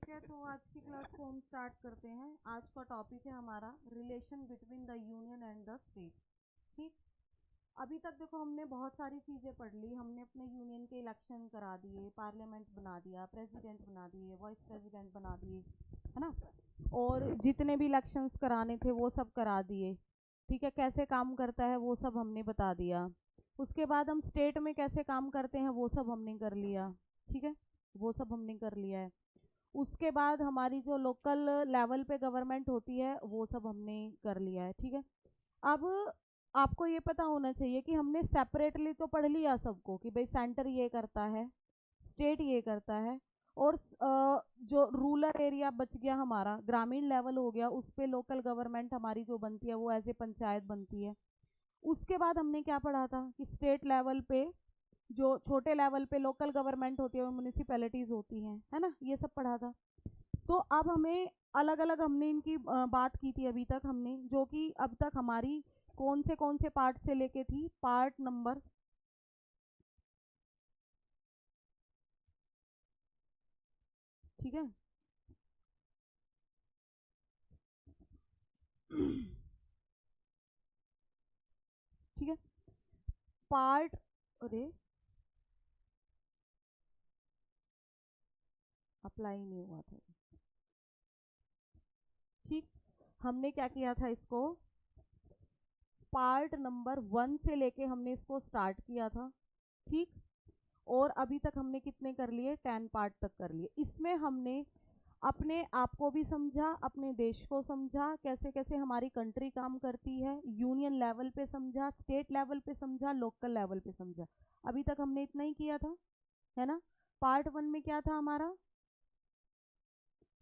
ठीक है, तो आज की क्लास को हम स्टार्ट करते हैं। आज का टॉपिक है हमारा relation between the union and the state. ठीक, अभी तक देखो हमने बहुत सारी चीज़ें पढ़ ली। हमने अपने यूनियन के इलेक्शन करा दिए, पार्लियामेंट बना दिया, प्रेसिडेंट बना दिए, वाइस प्रेसिडेंट बना दिए, है ना। और जितने भी इलेक्शंस कराने थे वो सब करा दिए। ठीक है, कैसे काम करता है वो सब हमने बता दिया। उसके बाद हम स्टेट में कैसे काम करते हैं वो सब हमने कर लिया। ठीक है, वो सब हमने कर लिया है। उसके बाद हमारी जो लोकल लेवल पे गवर्नमेंट होती है वो सब हमने कर लिया है। ठीक है, अब आपको ये पता होना चाहिए कि हमने सेपरेटली तो पढ़ लिया सबको कि भाई सेंटर ये करता है, स्टेट ये करता है, और जो रूरल एरिया बच गया हमारा, ग्रामीण लेवल हो गया, उस पे लोकल गवर्नमेंट हमारी जो बनती है वो ऐसे पंचायत बनती है। उसके बाद हमने क्या पढ़ा था कि स्टेट लेवल पे जो छोटे लेवल पे लोकल गवर्नमेंट होती है वो म्यूनिसिपैलिटीज होती हैं, है ना, ये सब पढ़ा था। तो अब हमें अलग अलग हमने इनकी बात की थी अभी तक हमने, जो कि अब तक हमारी कौन से पार्ट से लेके थी, पार्ट नंबर ठीक है ठीक है, पार्ट, अरे अप्लाई नहीं हुआ था। ठीक, हमने क्या किया था, इसको पार्ट नंबर 1 से लेके हमने इसको स्टार्ट किया था। ठीक, और अभी तक हमने कितने कर लिए, 10 पार्ट तक कर लिए। इसमें हमने अपने आप को भी समझा, अपने देश को समझा, कैसे कैसे हमारी कंट्री काम करती है, यूनियन लेवल पे समझा, स्टेट लेवल पे समझा, लोकल लेवल पे समझा। अभी तक हमने इतना ही किया था, है ना। पार्ट 1 में क्या था हमारा,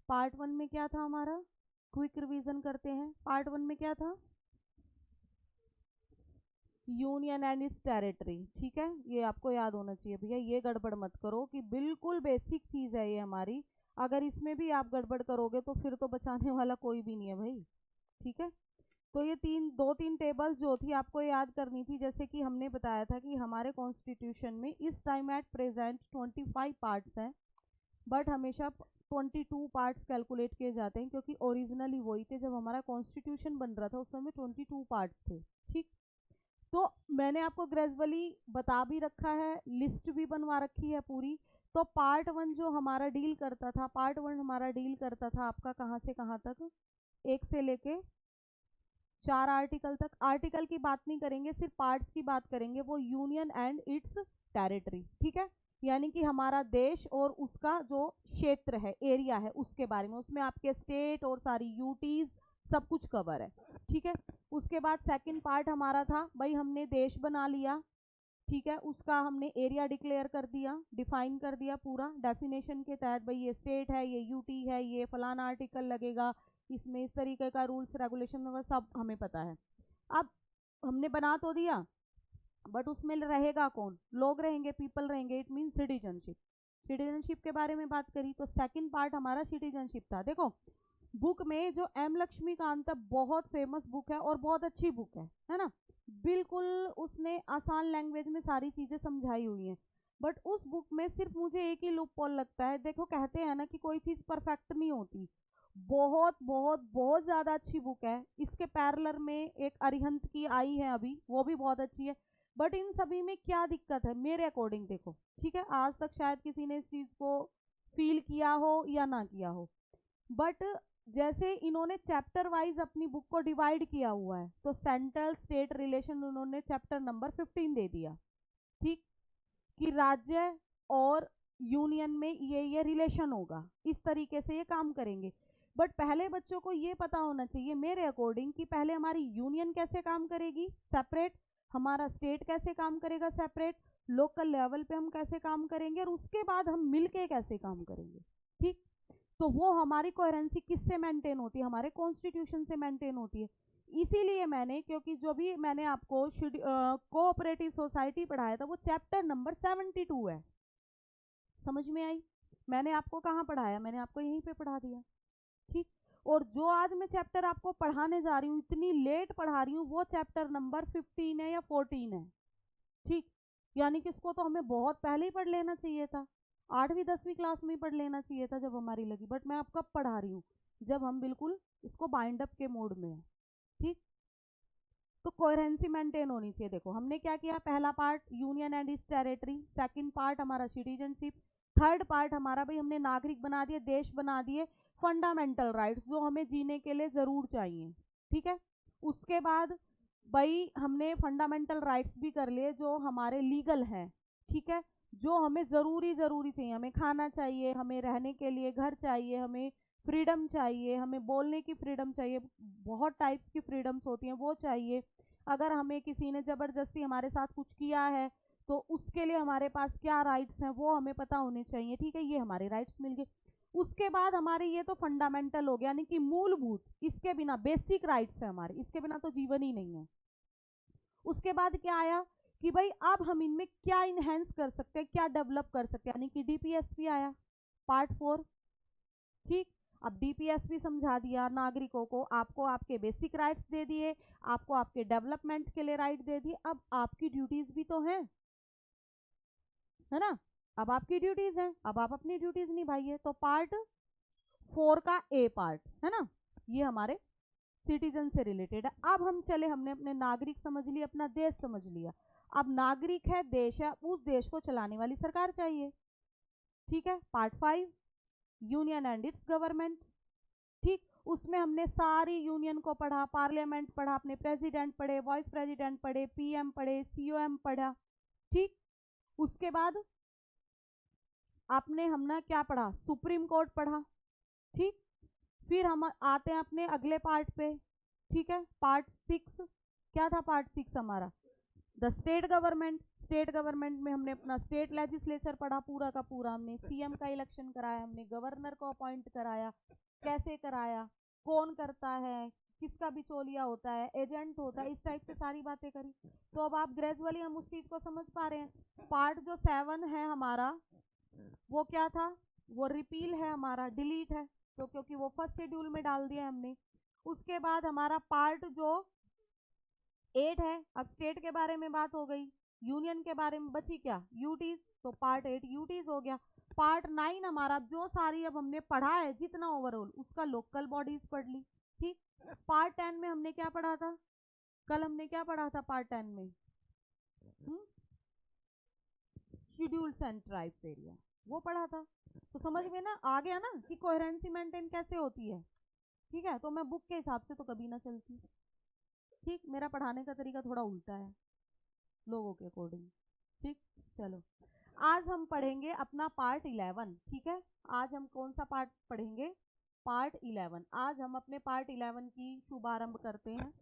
पार्ट 1 में क्या था हमारा, क्विक रिवीजन करते हैं। पार्ट 1 में क्या था, यूनियन एंड इट्स टेरिटरी। ठीक है, ये आपको याद होना चाहिए भैया, ये गड़बड़ मत करो कि बिल्कुल बेसिक चीज़ है ये हमारी। अगर इसमें भी आप गड़बड़ करोगे तो फिर तो बचाने वाला कोई भी नहीं है भाई। ठीक है, तो ये दो तीन टेबल्स जो थी आपको याद करनी थी। जैसे कि हमने बताया था कि हमारे कॉन्स्टिट्यूशन में इस टाइम एट प्रेजेंट 25 पार्ट्स हैं, बट हमेशा 22 पार्ट्स कैलकुलेट किए जाते हैं, क्योंकि ओरिजिनली वही थे। जब हमारा कॉन्स्टिट्यूशन बन रहा था उस समय 22 पार्ट्स थे। ठीक, तो मैंने आपको ग्रेजुअली बता भी रखा है, लिस्ट भी बनवा रखी है पूरी। तो पार्ट 1 जो हमारा डील करता था, पार्ट 1 हमारा डील करता था आपका कहाँ से कहाँ तक, 1 से लेके 4 आर्टिकल तक। आर्टिकल की बात नहीं करेंगे, सिर्फ पार्ट्स की बात करेंगे, वो यूनियन एंड इट्स टेरिटरी। ठीक है, यानी कि हमारा देश और उसका जो क्षेत्र है, एरिया है, उसके बारे में, उसमें आपके स्टेट और सारी यूटीज सब कुछ कवर है। ठीक है, उसके बाद सेकंड पार्ट हमारा था भाई, हमने देश बना लिया। ठीक है, उसका हमने एरिया डिक्लेयर कर दिया, डिफाइन कर दिया पूरा डेफिनेशन के तहत, भाई ये स्टेट है, ये यूटी है, ये फलाना आर्टिकल लगेगा, इसमें इस तरीके का रूल्स रेगुलेशन वगैरह सब हमें पता है। अब हमने बना तो दिया, बट उसमें रहेगा कौन, लोग रहेंगे, पीपल रहेंगे, इट मीन सिटीजनशिप। सिटीजनशिप के बारे में बात करी तो सेकंड पार्ट हमारा सिटीजनशिप था। देखो, बुक में जो एम लक्ष्मीकांत है, बहुत फेमस बुक है और बहुत अच्छी बुक है ना। बिल्कुल उसने आसान लैंग्वेज में सारी चीजें समझाई हुई हैं। बट उस बुक में सिर्फ मुझे एक ही लूप पॉल लगता है। देखो, कहते हैं ना कि कोई चीज परफेक्ट नहीं होती। बहुत बहुत बहुत ज्यादा अच्छी बुक है। इसके पैरेलल में एक अरिहंत की आई है अभी, वो भी बहुत अच्छी है। बट इन सभी में क्या दिक्कत है मेरे अकॉर्डिंग, देखो ठीक है, आज तक शायद किसी ने इस चीज को फील किया हो या ना किया हो, बट जैसे इन्होंने चैप्टर वाइज अपनी बुक को डिवाइड किया हुआ है, तो सेंट्रल स्टेट रिलेशन उन्होंने चैप्टर नंबर 15 दे दिया। ठीक, कि राज्य और यूनियन में ये रिलेशन होगा, इस तरीके से ये काम करेंगे। बट पहले बच्चों को ये पता होना चाहिए मेरे अकॉर्डिंग कि पहले हमारी यूनियन कैसे काम करेगी सेपरेट, हमारा स्टेट कैसे काम करेगा सेपरेट, लोकल लेवल पे हम कैसे काम करेंगे, और उसके बाद हम मिलके कैसे काम करेंगे। ठीक, तो वो हमारी कोहेरेंसी किससे मेंटेन होती है, हमारे कॉन्स्टिट्यूशन से मेंटेन होती है। इसीलिए मैंने, क्योंकि जो भी मैंने आपको कोऑपरेटिव सोसाइटी पढ़ाया था वो चैप्टर नंबर 72 है। समझ में आई, मैंने आपको कहाँ पढ़ाया, मैंने आपको यहीं पे पढ़ा दिया। ठीक, और जो आज मैं चैप्टर आपको पढ़ाने जा रही हूँ, इतनी लेट पढ़ा रही हूँ, वो चैप्टर नंबर 15 है या 14 है। ठीक, यानी कि इसको तो हमें बहुत पहले ही पढ़ लेना चाहिए था। 8वीं 10वीं क्लास में ही पढ़ लेना चाहिए था जब हमारी लगी, बट मैं अब कब पढ़ा रही हूँ, जब हम बिल्कुल इसको बाइंड अप के मोड में है। ठीक, तो कोहेरेंसी मेंटेन होनी चाहिए। देखो हमने क्या किया, पहला part union and it's territory, second part हमारा सिटीजनशिप, थर्ड पार्ट हमारा भाई हमने नागरिक बना दिए, देश बना दिए, फंडामेंटल राइट्स जो हमें जीने के लिए जरूर चाहिए। ठीक है, उसके बाद भाई हमने फंडामेंटल राइट्स भी कर लिए जो हमारे लीगल हैं। ठीक है, जो हमें जरूरी चाहिए, हमें खाना चाहिए, हमें रहने के लिए घर चाहिए, हमें फ्रीडम चाहिए, हमें बोलने की फ्रीडम चाहिए, बहुत टाइप्स की फ्रीडम्स होती हैं वो चाहिए। अगर हमें किसी ने ज़बरदस्ती हमारे साथ कुछ किया है तो उसके लिए हमारे पास क्या राइट्स हैं वो हमें पता होने चाहिए। ठीक है, ये हमारे राइट्स मिल गए। उसके बाद हमारे ये तो फंडामेंटल हो गया, यानी कि मूलभूत, इसके बिना बेसिक राइट्स है हमारे, इसके बिना तो जीवन ही नहीं है। उसके बाद क्या आया कि भाई अब हम इनमें क्या इनहेंस कर सकते हैं, क्या डेवलप कर सकते हैं, यानी कि डीपीएसपी आया पार्ट 4। ठीक, अब डीपीएसपी समझा दिया नागरिकों को, आपको आपके बेसिक राइट्स दे दिए, आपको आपके डेवलपमेंट के लिए राइट दे दिए, अब आपकी ड्यूटीज भी तो हैं, है ना, अब आपकी ड्यूटीज हैं, अब आप अपनी ड्यूटीज निभाइए। तो पार्ट 4 का ए पार्ट है ना, ये हमारे सिटीजन से रिलेटेड है। अब हम चले, हमने अपने नागरिक समझ लिए, अपना देश समझ लिया, अब नागरिक है, देश है, उस देश को चलाने वाली सरकार चाहिए। ठीक है, part 5 union and it's government. ठीक, उसमें हमने सारी यूनियन को पढ़ा, पार्लियामेंट पढ़ा, अपने प्रेसिडेंट पढ़े, वाइस प्रेसिडेंट पढ़े, पीएम पढ़े, सीओएम पढ़ा। ठीक, उसके बाद आपने हमने क्या पढ़ा, सुप्रीम कोर्ट पढ़ा। ठीक, फिर हम आते हैं अपने अगले पार्ट पे। ठीक है, पार्ट 6 क्या था, पार्ट 6 हमारा the state government. State government में हमने अपना स्टेट लेजिस्लेचर पढ़ा पूरा का पूरा, हमने सीएम का इलेक्शन कराया, हमने गवर्नर को अपॉइंट कराया, कैसे कराया, कौन करता है, किसका बिचौलिया होता है, एजेंट होता है, इस टाइप से सारी बातें करी। तो अब आप ग्रेजुअली हम उस चीज को समझ पा रहे हैं। पार्ट जो 7 है हमारा वो क्या था, वो रिपील है हमारा, डिलीट है, तो क्योंकि वो फर्स्ट शेड्यूल में डाल दिया हमने। उसके बाद हमारा पार्ट जो 8 है, अब स्टेट के बारे में बात हो गई, यूनियन के बारे में बची क्या, यूटीज, तो पार्ट 8 यूटीज हो गया। पार्ट 9 हमारा जो सारी अब हमने पढ़ा है जितना ओवरऑल, उसका लोकल बॉडीज पढ़ ली। ठीक, पार्ट 10 में हमने क्या पढ़ा था, कल हमने क्या पढ़ा था पार्ट 10 में, शेड्यूल्स एंड ट्राइब्स एरिया, वो पढ़ा था। तो समझ में ना आ गया ना कि कोहेरेंसी मेंटेन कैसे होती है। ठीक है, तो मैं बुक के हिसाब से तो कभी ना चलती। ठीक, मेरा पढ़ाने का तरीका थोड़ा उल्टा है लोगों के अकॉर्डिंग। ठीक, चलो आज हम पढ़ेंगे अपना पार्ट 11। ठीक है, आज हम कौन सा पार्ट पढ़ेंगे, पार्ट 11। आज हम अपने पार्ट 11 की शुभारंभ करते हैं,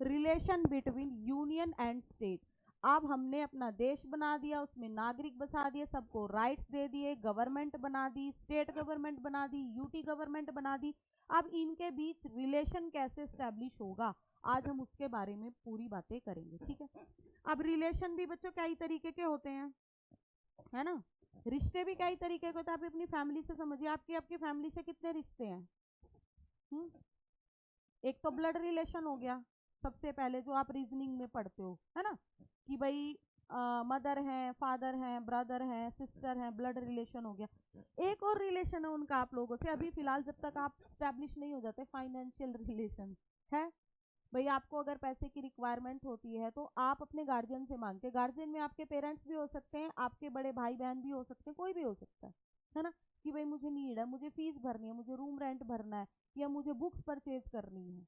relation between union and state. अब हमने अपना देश बना दिया, उसमें नागरिक बसा दिए, सबको राइट्स दे दिए, गवर्नमेंट बना दी, स्टेट गवर्नमेंट बना दी, यूटी गवर्नमेंट बना दी। अब इनके बीच रिलेशन कैसे स्टैब्लिश होगा, आज हम उसके बारे में पूरी बातें करेंगे। ठीक है, अब रिलेशन भी बच्चों कई तरीके के होते हैं, है ना, रिश्ते भी कई तरीके के होते हैं। आप अपनी फैमिली से समझिए, आपकी आपकी फैमिली से कितने रिश्ते हैं। एक तो ब्लड रिलेशन हो गया सबसे पहले, जो आप रीजनिंग में पढ़ते हो, है ना, कि भाई मदर हैं, फादर हैं, ब्रदर हैं, सिस्टर हैं, ब्लड रिलेशन हो गया। एक और रिलेशन है उनका आप लोगों से, अभी फिलहाल जब तक आप स्टैब्लिश नहीं हो जाते, फाइनेंशियल रिलेशन है। भाई आपको अगर पैसे की रिक्वायरमेंट होती है तो आप अपने गार्जियन से मांगते हैं, गार्जियन में आपके पेरेंट्स भी हो सकते हैं, आपके बड़े भाई बहन भी हो सकते हैं, कोई भी हो सकता है ना, कि भाई मुझे नीड है, मुझे फीस भरनी है, मुझे रूम रेंट भरना है, या मुझे बुक्स परचेज करनी है।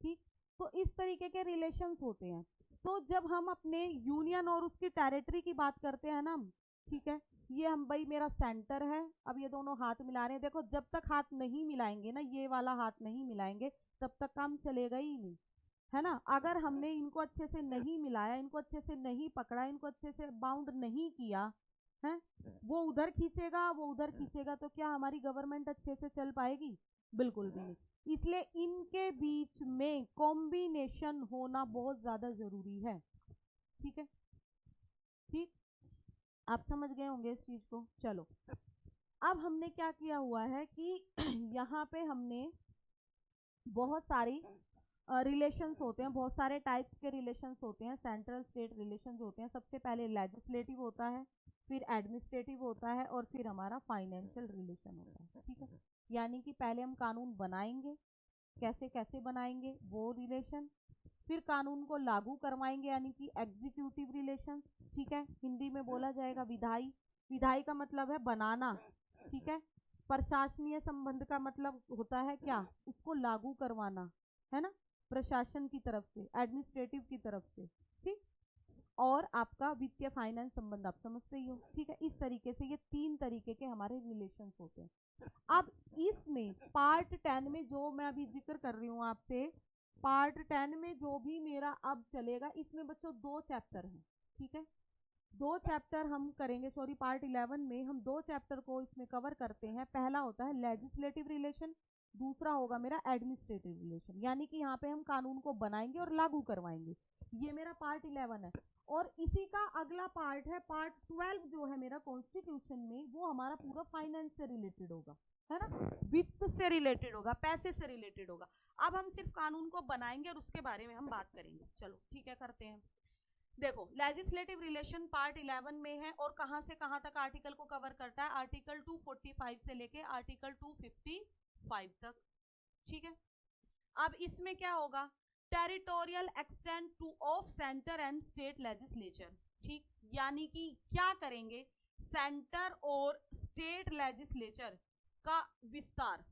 ठीक, तो इस तरीके के रिलेशंस होते हैं। तो जब हम अपने यूनियन और उसकी टेरिटरी की बात करते हैं ना, ठीक है, ये हम भाई मेरा सेंटर है, अब ये दोनों हाथ मिला रहे हैं, देखो जब तक हाथ नहीं मिलाएंगे ना, ये वाला हाथ नहीं मिलाएंगे तब तक काम चलेगा ही नहीं, है ना। अगर हमने इनको अच्छे से नहीं मिलाया, इनको अच्छे से नहीं पकड़ा, इनको अच्छे से बाउंड नहीं किया है, वो उधर खींचेगा, वो उधर खींचेगा, तो क्या हमारी गवर्नमेंट अच्छे से चल पाएगी, बिल्कुल भी नहीं। इसलिए इनके बीच में कॉम्बिनेशन होना बहुत ज्यादा जरूरी है। ठीक है, ठीक, आप समझ गए होंगे इस चीज को। चलो अब हमने क्या किया हुआ है कि यहाँ पे हमने बहुत सारी रिलेशंस होते हैं, बहुत सारे टाइप्स के रिलेशंस होते हैं, सेंट्रल स्टेट रिलेशंस होते हैं। सबसे पहले लेजिस्लेटिव होता है, फिर एडमिनिस्ट्रेटिव होता है और फिर हमारा फाइनेंशियल रिलेशन होता है। ठीक है, यानी कि पहले हम कानून बनाएंगे, कैसे कैसे बनाएंगे वो रिलेशन, फिर कानून को लागू करवाएंगे यानी कि एग्जीक्यूटिव रिलेशन। ठीक है, हिंदी में बोला जाएगा विधायी। विधायी का मतलब है बनाना। ठीक है, प्रशासनीय संबंध का मतलब होता है क्या, उसको लागू करवाना, है ना, प्रशासन की तरफ से, एडमिनिस्ट्रेटिव की तरफ से। ठीक, और आपका वित्तीय फाइनेंस संबंध आप समझते ही हो। ठीक है, इस तरीके से ये 3 तरीके के हमारे रिलेशंस होते हैं। अब इसमें पार्ट 10 में जो मैं अभी जिक्र कर रही हूँ आपसे, पार्ट 10 में जो भी मेरा अब चलेगा, इसमें बच्चों 2 चैप्टर हैं। ठीक है, 2 चैप्टर हम करेंगे, सॉरी पार्ट 11 में हम 2 चैप्टर को इसमें कवर करते हैं। पहला होता है लेजिस्लेटिव रिलेशन, दूसरा होगा मेरा एडमिनिस्ट्रेटिव रिलेशन, यानी कि यहाँ पे हम कानून को बनाएंगे और लागू करवाएंगे। ये मेरा पार्ट 11 है। और इसी का अगला पार्ट है पार्ट 12 जो है मेरा कॉन्स्टिट्यूशन में, वो हमारा पूरा फाइनेंस से रिलेटेड होगा, है ना, वित्त से रिलेटेड होगा, पैसे से रिलेटेड होगा। अब हम सिर्फ कानून को बनाएंगे और उसके बारे में हम बात करेंगे। चलो ठीक है, करते हैं। देखो, लेजिस्लेटिव रिलेशन पार्ट 11 में है और कहां से कहां तक आर्टिकल को कवर करता है, आर्टिकल 245 से लेके आर्टिकल 255 तक। ठीक है, अब इसमें क्या होगा, territorial extend two of centre and state legislature. ठीक, यानी कि क्या करेंगे, सेंटर और स्टेट लेजिस्लेचर का विस्तार।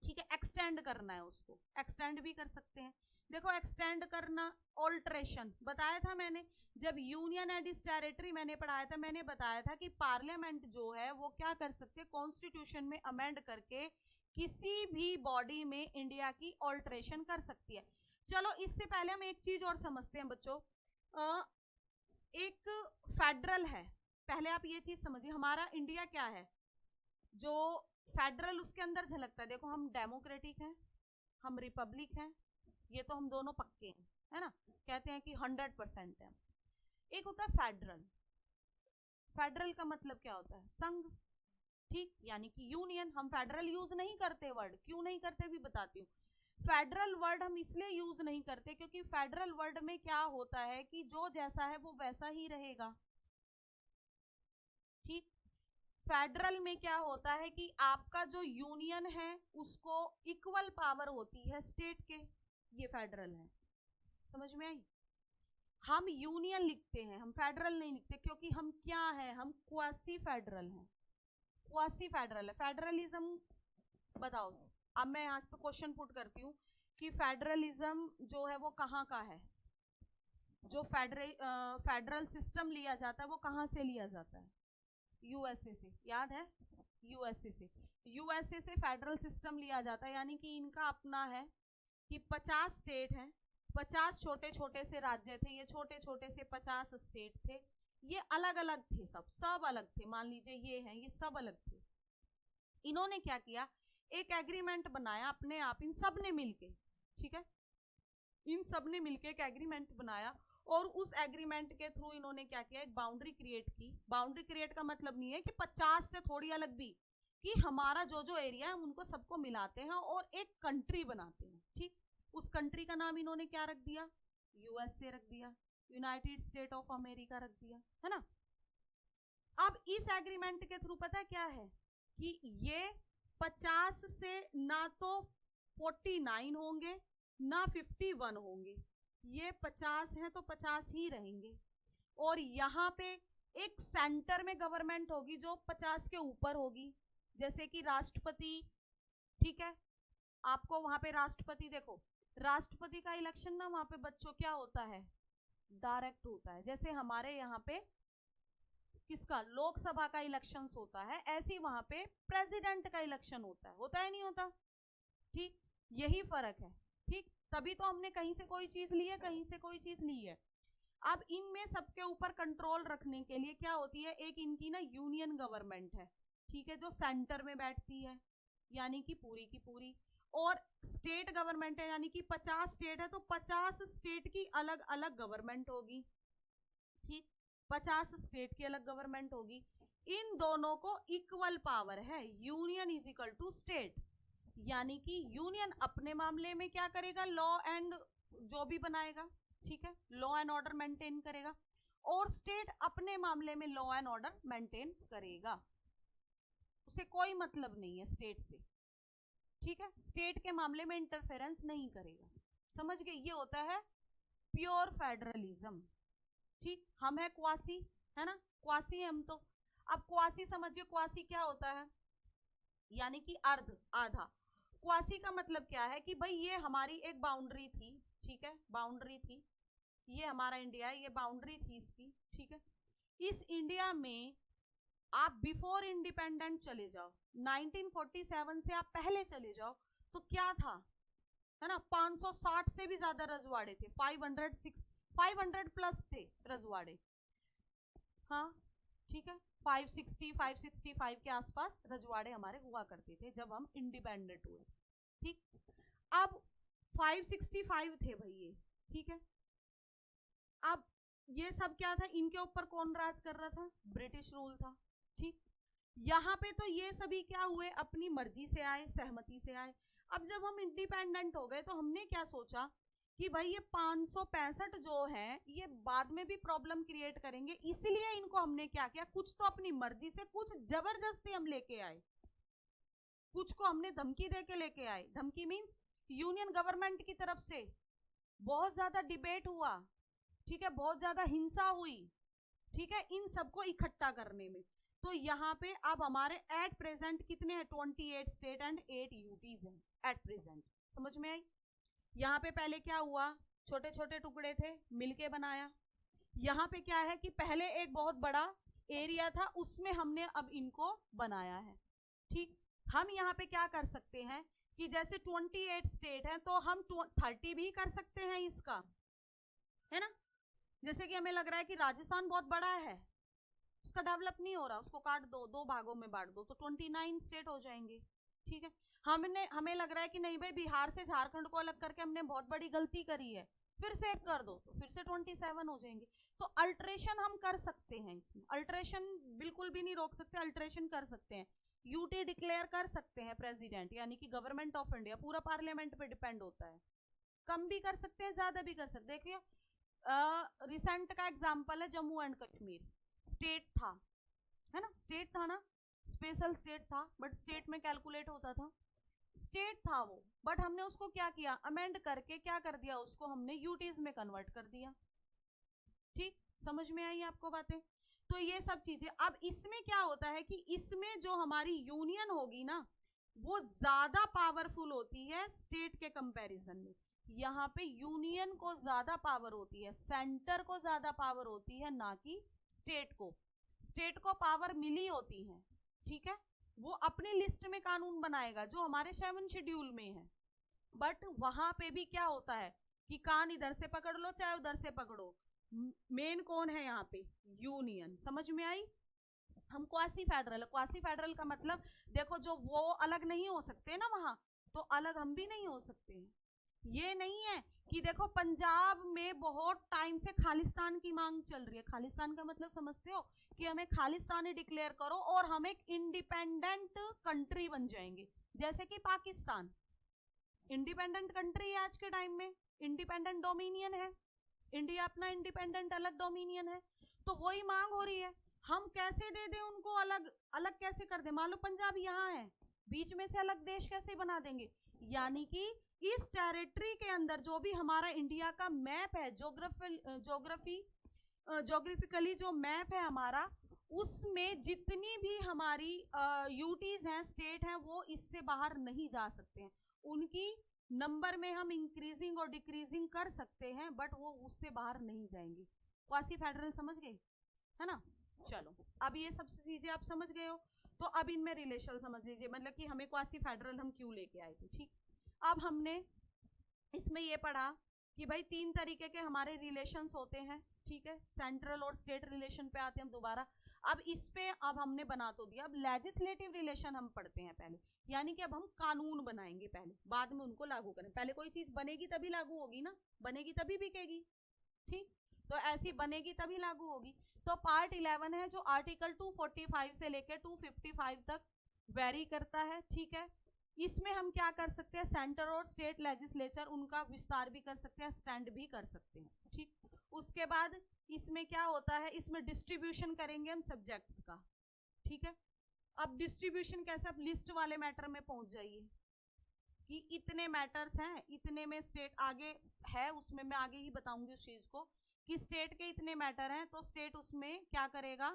ठीक है, एक्सटेंड करना है, उसको एक्सटेंड भी कर सकते हैं। देखो, एक्सटेंड करना, ऑल्ट्रेशन बताया था मैंने जब यूनियन एंड इस टेरिटरी मैंने पढ़ाया था, मैंने बताया था कि पार्लियामेंट जो है वो क्या कर सकते हैं, कॉन्स्टिट्यूशन में अमेंड करके किसी भी बॉडी में इंडिया की ऑल्ट्रेशन कर सकती है। चलो, इससे पहले हम एक चीज और समझते हैं बच्चों, एक फेडरल है, पहले आप ये चीज समझिए, हमारा इंडिया क्या है, जो फेडरल उसके अंदर झलकता है। देखो, हम डेमोक्रेटिक हैं, हम रिपब्लिक हैं, ये तो हम दोनों पक्के हैं, है ना, कहते हैं कि 100% है। एक होता है फेडरल। फेडरल का मतलब क्या होता है, संघ। ठीक, यानी कि यूनियन। हम फेडरल यूज नहीं करते वर्ड, क्यों नहीं करते भी बताती हूँ। फेडरल वर्ड हम इसलिए यूज नहीं करते क्योंकि फेडरल वर्ड में क्या होता है कि जो जैसा है वो वैसा ही रहेगा। ठीक, फेडरल में क्या होता है कि आपका जो यूनियन है उसको इक्वल पावर होती है स्टेट के, ये फेडरल है। समझ में आई? हम यूनियन लिखते हैं, हम फेडरल नहीं लिखते, क्योंकि हम क्या है, हम क्वासी फेडरल हैं। क्वासी फेडरल है। फेडरलिज्म बताओ, अब मैं यहाँ पे क्वेश्चन पुट करती हूँ कि फेडरलिज्म जो है वो कहाँ का है, जो फेडरल सिस्टम लिया जाता है वो कहाँ से लिया जाता है, यूएसए से, याद है, यूएसए से। यूएसए से फेडरल सिस्टम लिया जाता है, यानी कि इनका अपना है कि 50 स्टेट हैं, 50 छोटे छोटे से राज्य थे, ये छोटे छोटे से 50 स्टेट थे, ये अलग अलग थे, सब अलग थे। मान लीजिए ये हैं, ये सब अलग थे। इन्होंने क्या किया, एक एग्रीमेंट बनाया अपने आप, इन सब ने मिलके, ठीक है, इन सब ने मिलके एक एग्रीमेंट बनाया और उस एग्रीमेंट के थ्रू इन्होंने क्या किया, एक बाउंड्री क्रिएट की। बाउंड्री क्रिएट का मतलब नहीं है कि 50 से थोड़ी अलग भी, कि हमारा जो जो एरिया है उनको सबको मिलाते हैं और एक कंट्री बनाते हैं। ठीक, उस कंट्री का नाम इन्होंने क्या रख दिया, यूएसए रख दिया, यूनाइटेड स्टेट ऑफ अमेरिका रख दिया, है ना। अब इस एग्रीमेंट के थ्रू पता क्या है कि ये 50 से ना तो 49 होंगे ना 51 होंगे, ये 50 हैं तो 50 ही रहेंगे। और यहाँ पे एक सेंटर में गवर्नमेंट होगी जो 50 के ऊपर होगी, जैसे कि राष्ट्रपति। ठीक है, आपको वहां पे राष्ट्रपति, देखो राष्ट्रपति का इलेक्शन ना वहां पे बच्चों क्या होता है, डायरेक्ट होता है। जैसे हमारे यहाँ पे किसका, लोकसभा का इलेक्शन होता है, ऐसे वहां पे प्रेसिडेंट का इलेक्शन होता है नहीं होता। ठीक, यही फर्क है। ठीक, तभी तो हमने कहीं से कोई चीज ली है, कहीं से कोई चीज ली है। अब इनमें सबके ऊपर कंट्रोल रखने के लिए क्या होती है, एक इनकी ना यूनियन गवर्नमेंट है, ठीक है, जो सेंटर में बैठती है, यानी कि पूरी की पूरी। और स्टेट गवर्नमेंट है, यानी कि 50 स्टेट है तो 50 स्टेट की अलग अलग गवर्नमेंट होगी। ठीक, 50 स्टेट की अलग गवर्नमेंट होगी। इन दोनों को इक्वल पावर है, union is equal to state, यानी कि यूनियन अपने मामले में क्या करेगा, लॉ एंड जो भी बनाएगा, ठीक है, लॉ एंड ऑर्डर मेंटेन करेगा। और स्टेट अपने मामले में लॉ एंड ऑर्डर मेंटेन करेगा, उसे कोई मतलब नहीं है स्टेट से, ठीक है, स्टेट के मामले में इंटरफेरेंस नहीं करेगा, समझ गए, ये होता है प्योर फेडरलिज्म, ठीक। हम है क्वासी, है ना, क्वासी है हम तो। अब क्वासी समझिए, क्वासी क्या होता है, यानी कि अर्ध, आधा। क्वासी का मतलब क्या है कि भाई ये हमारी एक बाउंड्री थी, ठीक है, बाउंड्री थी, ये हमारा इंडिया है, ये बाउंड्री थी इसकी, ठीक है। इस इंडिया में आप बिफोर इंडिपेंडेंट चले जाओ, 1947 से आप पहले चले जाओ, तो क्या था, है ना, 560 से भी ज्यादा रजवाड़े थे, 500 प्लस थे रजवाड़े, हाँ, ठीक है, 565 के आसपास रजवाड़े हमारे हुआ करते थे जब हम इंडिपेंडेंट हुए, ठीक। अब 565 थे भाई ये, ठीक है। अब ये सब क्या था, इनके ऊपर कौन राज कर रहा था, ब्रिटिश रूल था, ठीक। यहाँ पे तो ये सभी क्या हुए, अपनी मर्जी से आए, सहमति से आए। अब जब हम इंडिपेंडेंट हो गए तो हमने क्या सोचा कि भाई ये 565 जो है ये बाद में भी प्रॉब्लम क्रिएट करेंगे, इसलिए इनको हमने क्या किया, कुछ तो अपनी मर्जी से, कुछ जबरदस्ती हम लेके आए, कुछ को हमने धमकी दे के लेके आए। धमकी मीन्स यूनियन गवर्नमेंट की तरफ से बहुत ज्यादा डिबेट हुआ, ठीक है, बहुत ज्यादा हिंसा हुई, ठीक है, इन सबको इकट्ठा करने में। तो यहाँ पे अब हमारे एट प्रेजेंट कितने हैं, 28 स्टेट एंड 8 यूटीज हैं एट प्रेजेंट, समझ में आई। यहाँ पे पहले क्या हुआ, छोटे छोटे टुकड़े थे, मिलके बनाया। यहाँ पे क्या है कि पहले एक बहुत बड़ा एरिया था, उसमें हमने अब इनको बनाया है, ठीक। हम यहाँ पे क्या कर सकते हैं कि जैसे 28 स्टेट है तो हम 30 भी कर सकते हैं इसका, है ना। जैसे कि हमें लग रहा है कि राजस्थान बहुत बड़ा है, उसका डेवलप नहीं हो रहा, उसको काट दो, 2 भागों में बांट दो, तो 29 स्टेट हो जाएंगे, ठीक है। हमें लग रहा है कि नहीं भाई बिहार से झारखंड को अलग करके हमने बहुत बड़ी गलती करी है, फिर से एक कर दो, तो फिर से 27 हो जाएंगे। तो अल्ट्रेशन हम कर सकते हैं इसमें, अल्ट्रेशन बिल्कुल भी नहीं रोक सकते, अल्ट्रेशन कर सकते हैं। यूटी डिक्लेयर कर सकते हैं प्रेसिडेंट, यानी कि गवर्नमेंट ऑफ इंडिया, पूरा पार्लियामेंट पे डिपेंड होता है, कम भी कर सकते हैं, ज्यादा भी कर सकते हैं। देखिए रिसेंट का एग्जाम्पल है जम्मू एंड कश्मीर, स्टेट था, है ना, स्टेट था ना, स्पेशल स्टेट था, बट स्टेट में कैलकुलेट होता था, स्टेट था वो, बट हमने उसको क्या किया, अमेंड करके क्या कर दिया, उसको हमने यूटीज में कन्वर्ट कर दिया, ठीक। समझ में आई आपको बातें। तो ये सब चीजें, अब इसमें क्या होता है कि इसमें जो हमारी यूनियन होगी ना वो ज्यादा पावरफुल होती है स्टेट के कंपैरिजन में। यहाँ पे यूनियन को ज्यादा पावर होती है, सेंटर को ज्यादा पावर होती है, ना कि स्टेट को। स्टेट को पावर मिली होती है, ठीक है, वो अपनी लिस्ट में कानून बनाएगा जो हमारे 7 शेड्यूल में है, बट वहां पे भी क्या होता है कि कान इधर से पकड़ लो चाहे उधर से पकड़ो, मेन कौन है यहाँ पे, यूनियन। समझ में आई। हम क्वासी फेडरल, क्वासी फेडरल का मतलब देखो जो वो अलग नहीं हो सकते ना वहां, तो अलग हम भी नहीं हो सकते हैं। ये नहीं है कि देखो पंजाब में बहुत टाइम से खालिस्तान की मांग चल रही है, खालिस्तान का मतलब समझते हो कि हमें खालिस्तान डिक्लेयर करो और हम एक इंडिपेंडेंट कंट्री बन जाएंगे, जैसे कि पाकिस्तान इंडिपेंडेंट कंट्री है आज के टाइम में, इंडिपेंडेंट डोमिनियन है, इंडिया अपना इंडिपेंडेंट अलग डोमिनियन है। तो वही मांग हो रही है, हम कैसे दे दें उनको, अलग अलग कैसे कर दें, मान लो पंजाब यहाँ है, बीच में से अलग देश कैसे बना देंगे। यानी कि इस टेरिटरी के अंदर जो भी हमारा इंडिया का मैप है, जोग्राफिकली जो मैप है हमारा, उसमें जितनी भी हमारी यूटीज हैं, स्टेट हैं, वो इससे बाहर नहीं जा सकते हैं। उनकी नंबर में हम इंक्रीजिंग और डिक्रीजिंग कर सकते हैं, बट वो उससे बाहर नहीं जाएंगे। क्वासी फेडरल समझ गए, है ना। चलो अब ये सब चीजें आप समझ गए हो, तो अब इनमें रिलेशन समझ लीजिए, मतलब कि हमें क्वासी फेडरल हम क्यों लेके आए थे, ठीक। अब हमने इसमें ये पढ़ा कि भाई 3 तरीके के हमारे रिलेशंस होते हैं, ठीक है, सेंट्रल और स्टेट रिलेशन पे आते हैं हम दोबारा। अब इस पे अब हमने बना तो दिया, अब लेजिस्लेटिव रिलेशन हम पढ़ते हैं पहले, यानी कि अब हम कानून बनाएंगे पहले, बाद में उनको लागू करें। पहले कोई चीज बनेगी तभी लागू होगी ना, बनेगी तभी बिकेगी, ठीक, तो ऐसी बनेगी तभी लागू होगी। तो पार्ट 11 है जो आर्टिकल 245 से लेकर 255 तक वेरी करता है, ठीक है। इसमें हम क्या कर सकते हैं, सेंटर और स्टेट लेजिस्लेचर उनका विस्तार भी कर सकते हैं, स्टैंड भी कर सकते हैं, ठीक। उसके बाद इसमें क्या होता है, इसमें डिस्ट्रीब्यूशन करेंगे हम सब्जेक्ट्स का, ठीक है। अब डिस्ट्रीब्यूशन कैसे, अब लिस्ट वाले मैटर में पहुंच जाइए कि इतने मैटर्स हैं, इतने में स्टेट आगे है, उसमें मैं आगे ही बताऊंगी उस चीज को कि स्टेट के इतने मैटर हैं, तो स्टेट उसमें क्या करेगा,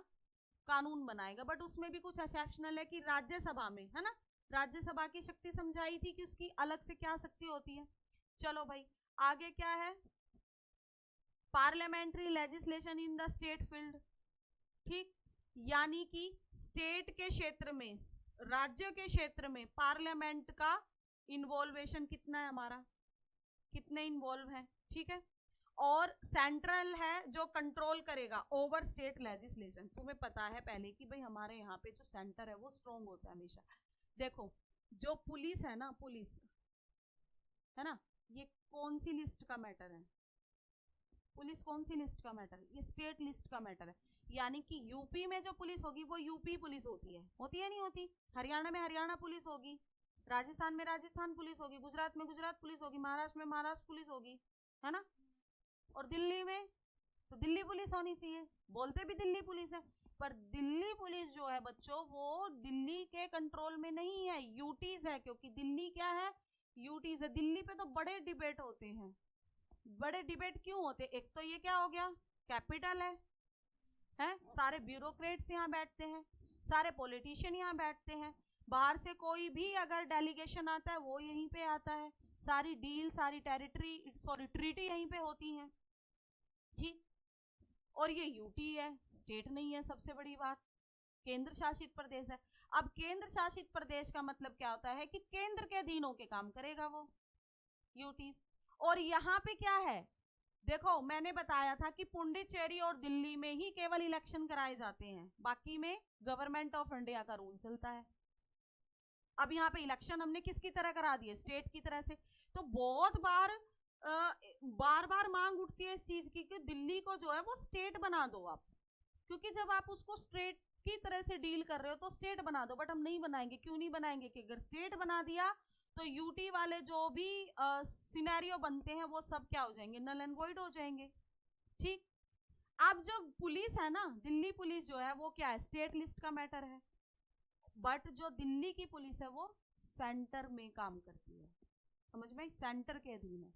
कानून बनाएगा। बट उसमें भी कुछ एक्सेप्शनल है कि राज्यसभा में, है ना, राज्यसभा की शक्ति समझाई थी कि उसकी अलग से क्या शक्ति होती है। चलो भाई आगे क्या है, parliamentary legislation in the state field, ठीक। यानी कि स्टेट के क्षेत्र में, राज्य के क्षेत्र में पार्लियामेंट का इन्वॉल्वेशन कितना है हमारा, कितने इन्वॉल्व है, ठीक है। और सेंट्रल है जो कंट्रोल करेगा ओवर स्टेट लेजिस्लेशन। तुम्हें पता है पहले कि भाई हमारे यहाँ पे जो सेंटर है वो स्ट्रॉन्ग होता है हमेशा। देखो जो पुलिस है ना, पुलिस है ना, ये कौन सी लिस्ट का मैटर है, पुलिस कौन सी लिस्ट का मैटर है, ये स्टेट लिस्ट का मैटर है। यानी कि यूपी में जो पुलिस होगी वो यूपी पुलिस होती है नहीं होती, हरियाणा में हरियाणा पुलिस होगी, राजस्थान में राजस्थान पुलिस होगी, गुजरात में गुजरात पुलिस होगी, महाराष्ट्र में महाराष्ट्र पुलिस होगी, है ना। और दिल्ली में तो दिल्ली पुलिस होनी चाहिए, बोलते भी दिल्ली पुलिस है, पर दिल्ली पुलिस जो है बच्चों वो दिल्ली के कंट्रोल में नहीं है, यूटीज है। क्योंकि दिल्ली क्या है, यूटीज है। दिल्ली पे तो बड़े डिबेट होते हैं, बड़े डिबेट क्यों होते, एक तो ये क्या हो गया, कैपिटल है, सारे ब्यूरोक्रेट्स यहाँ बैठते हैं, सारे पॉलिटिशियन यहाँ बैठते हैं, बाहर से कोई भी अगर डेलीगेशन आता है वो यहीं पे आता है, सारी डील, सारी ट्रीटी यहीं पे होती हैं, ठीक। और ये यूटी है, स्टेट नहीं है, सबसे बड़ी बात, केंद्र शासित प्रदेश है। अब केंद्र शासित प्रदेश का मतलब क्या होता है कि केंद्र के अधीन होके काम करेगा वो यूटी। और यहाँ पे क्या है, देखो मैंने बताया था कि पुडुचेरी और दिल्ली में ही केवल इलेक्शन कराए जाते हैं, बाकी में गवर्नमेंट ऑफ इंडिया का रूल चलता है। अब यहाँ पे इलेक्शन हमने किसकी तरह करा दिए, स्टेट की तरह से। तो बहुत बार बार मांग उठती है इस चीज की कि दिल्ली को जो है वो स्टेट बना दो आप, क्योंकि जब आप उसको स्टेट की तरह से डील कर रहे हो तो स्टेट बना दो। बट हम नहीं बनाएंगे, क्यों नहीं बनाएंगे कि अगर स्टेट बना दिया तो यूटी वाले जो भी सिनेरियो बनते हैं वो सब क्या हो जाएंगे, नल एंड वॉइड हो जाएंगे, ठीक। अब जो पुलिस है ना, दिल्ली पुलिस जो है वो क्या है, स्टेट लिस्ट का मैटर है। बट जो दिल्ली की पुलिस है वो सेंटर में काम करती है, समझ में, सेंटर के अधीन है,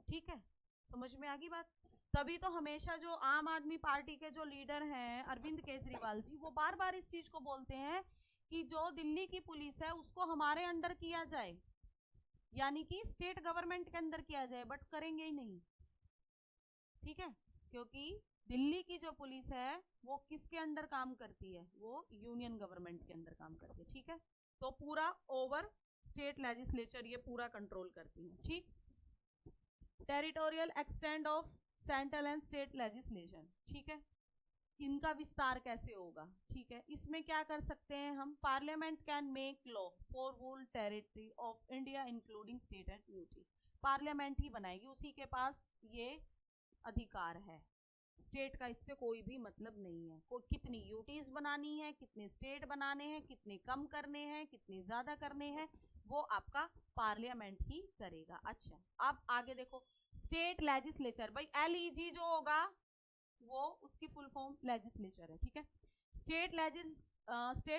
ठीक है, समझ में आ गई बात। तभी तो हमेशा जो आम आदमी पार्टी के जो लीडर हैं अरविंद केजरीवाल जी, वो बार बार इस चीज को बोलते हैं कि जो दिल्ली की पुलिस है उसको हमारे अंडर किया जाए, यानी कि स्टेट गवर्नमेंट के अंदर किया जाए, बट करेंगे ही नहीं, ठीक है। क्योंकि दिल्ली की जो पुलिस है वो किसके अंडर काम करती है, वो यूनियन गवर्नमेंट के अंदर काम करती है, ठीक है। तो पूरा ओवर स्टेट लेजिस्लेचर ये पूरा कंट्रोल करती है, ठीक। Territorial extend of central and state legislation, ठीक है, इनका विस्तार कैसे होगा, ठीक है। इसमें क्या कर सकते हैं हम, parliament can make law for whole territory of India including state and UT. Parliament ही बनाएगी, उसी के पास ये अधिकार है, स्टेट का इससे कोई भी मतलब नहीं है। को कितनी यूटीज बनानी है, कितने स्टेट बनाने हैं, कितने कम करने हैं, कितने ज्यादा करने हैं, वो आपका पार्लियामेंट ही करेगा। अच्छा अब आगे देखो, स्टेट लेजिस्लेचर, भाई एलईजी जो होगा वो उसकी फुल फॉर्म लेजिस्लेचर है, ठीक है। State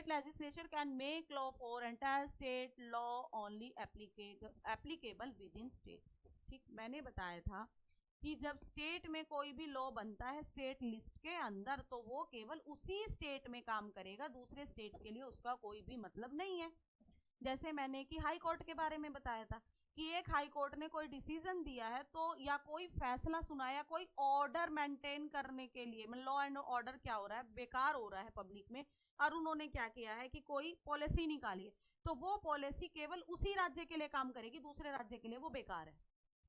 legislature can make law for entire state, law only applicable with in state, ठीक। मैंने बताया था कि जब स्टेट में कोई भी लॉ बनता है स्टेट लिस्ट के अंदर, तो वो केवल उसी स्टेट में काम करेगा, दूसरे स्टेट के लिए उसका कोई भी मतलब नहीं है। जैसे मैंने कि हाई कोर्ट के बारे में बताया था कि एक हाई कोर्ट ने कोई डिसीजन दिया है तो, या कोई फैसला सुनाया, कोई ऑर्डर मेंटेन करने के लिए, मतलब लॉ एंड ऑर्डर क्या हो रहा है, बेकार हो रहा है पब्लिक में, और उन्होंने क्या किया है कि कोई पॉलिसी निकाली है, तो वो पॉलिसी केवल उसी राज्य के लिए काम करेगी, दूसरे राज्य के लिए वो बेकार है,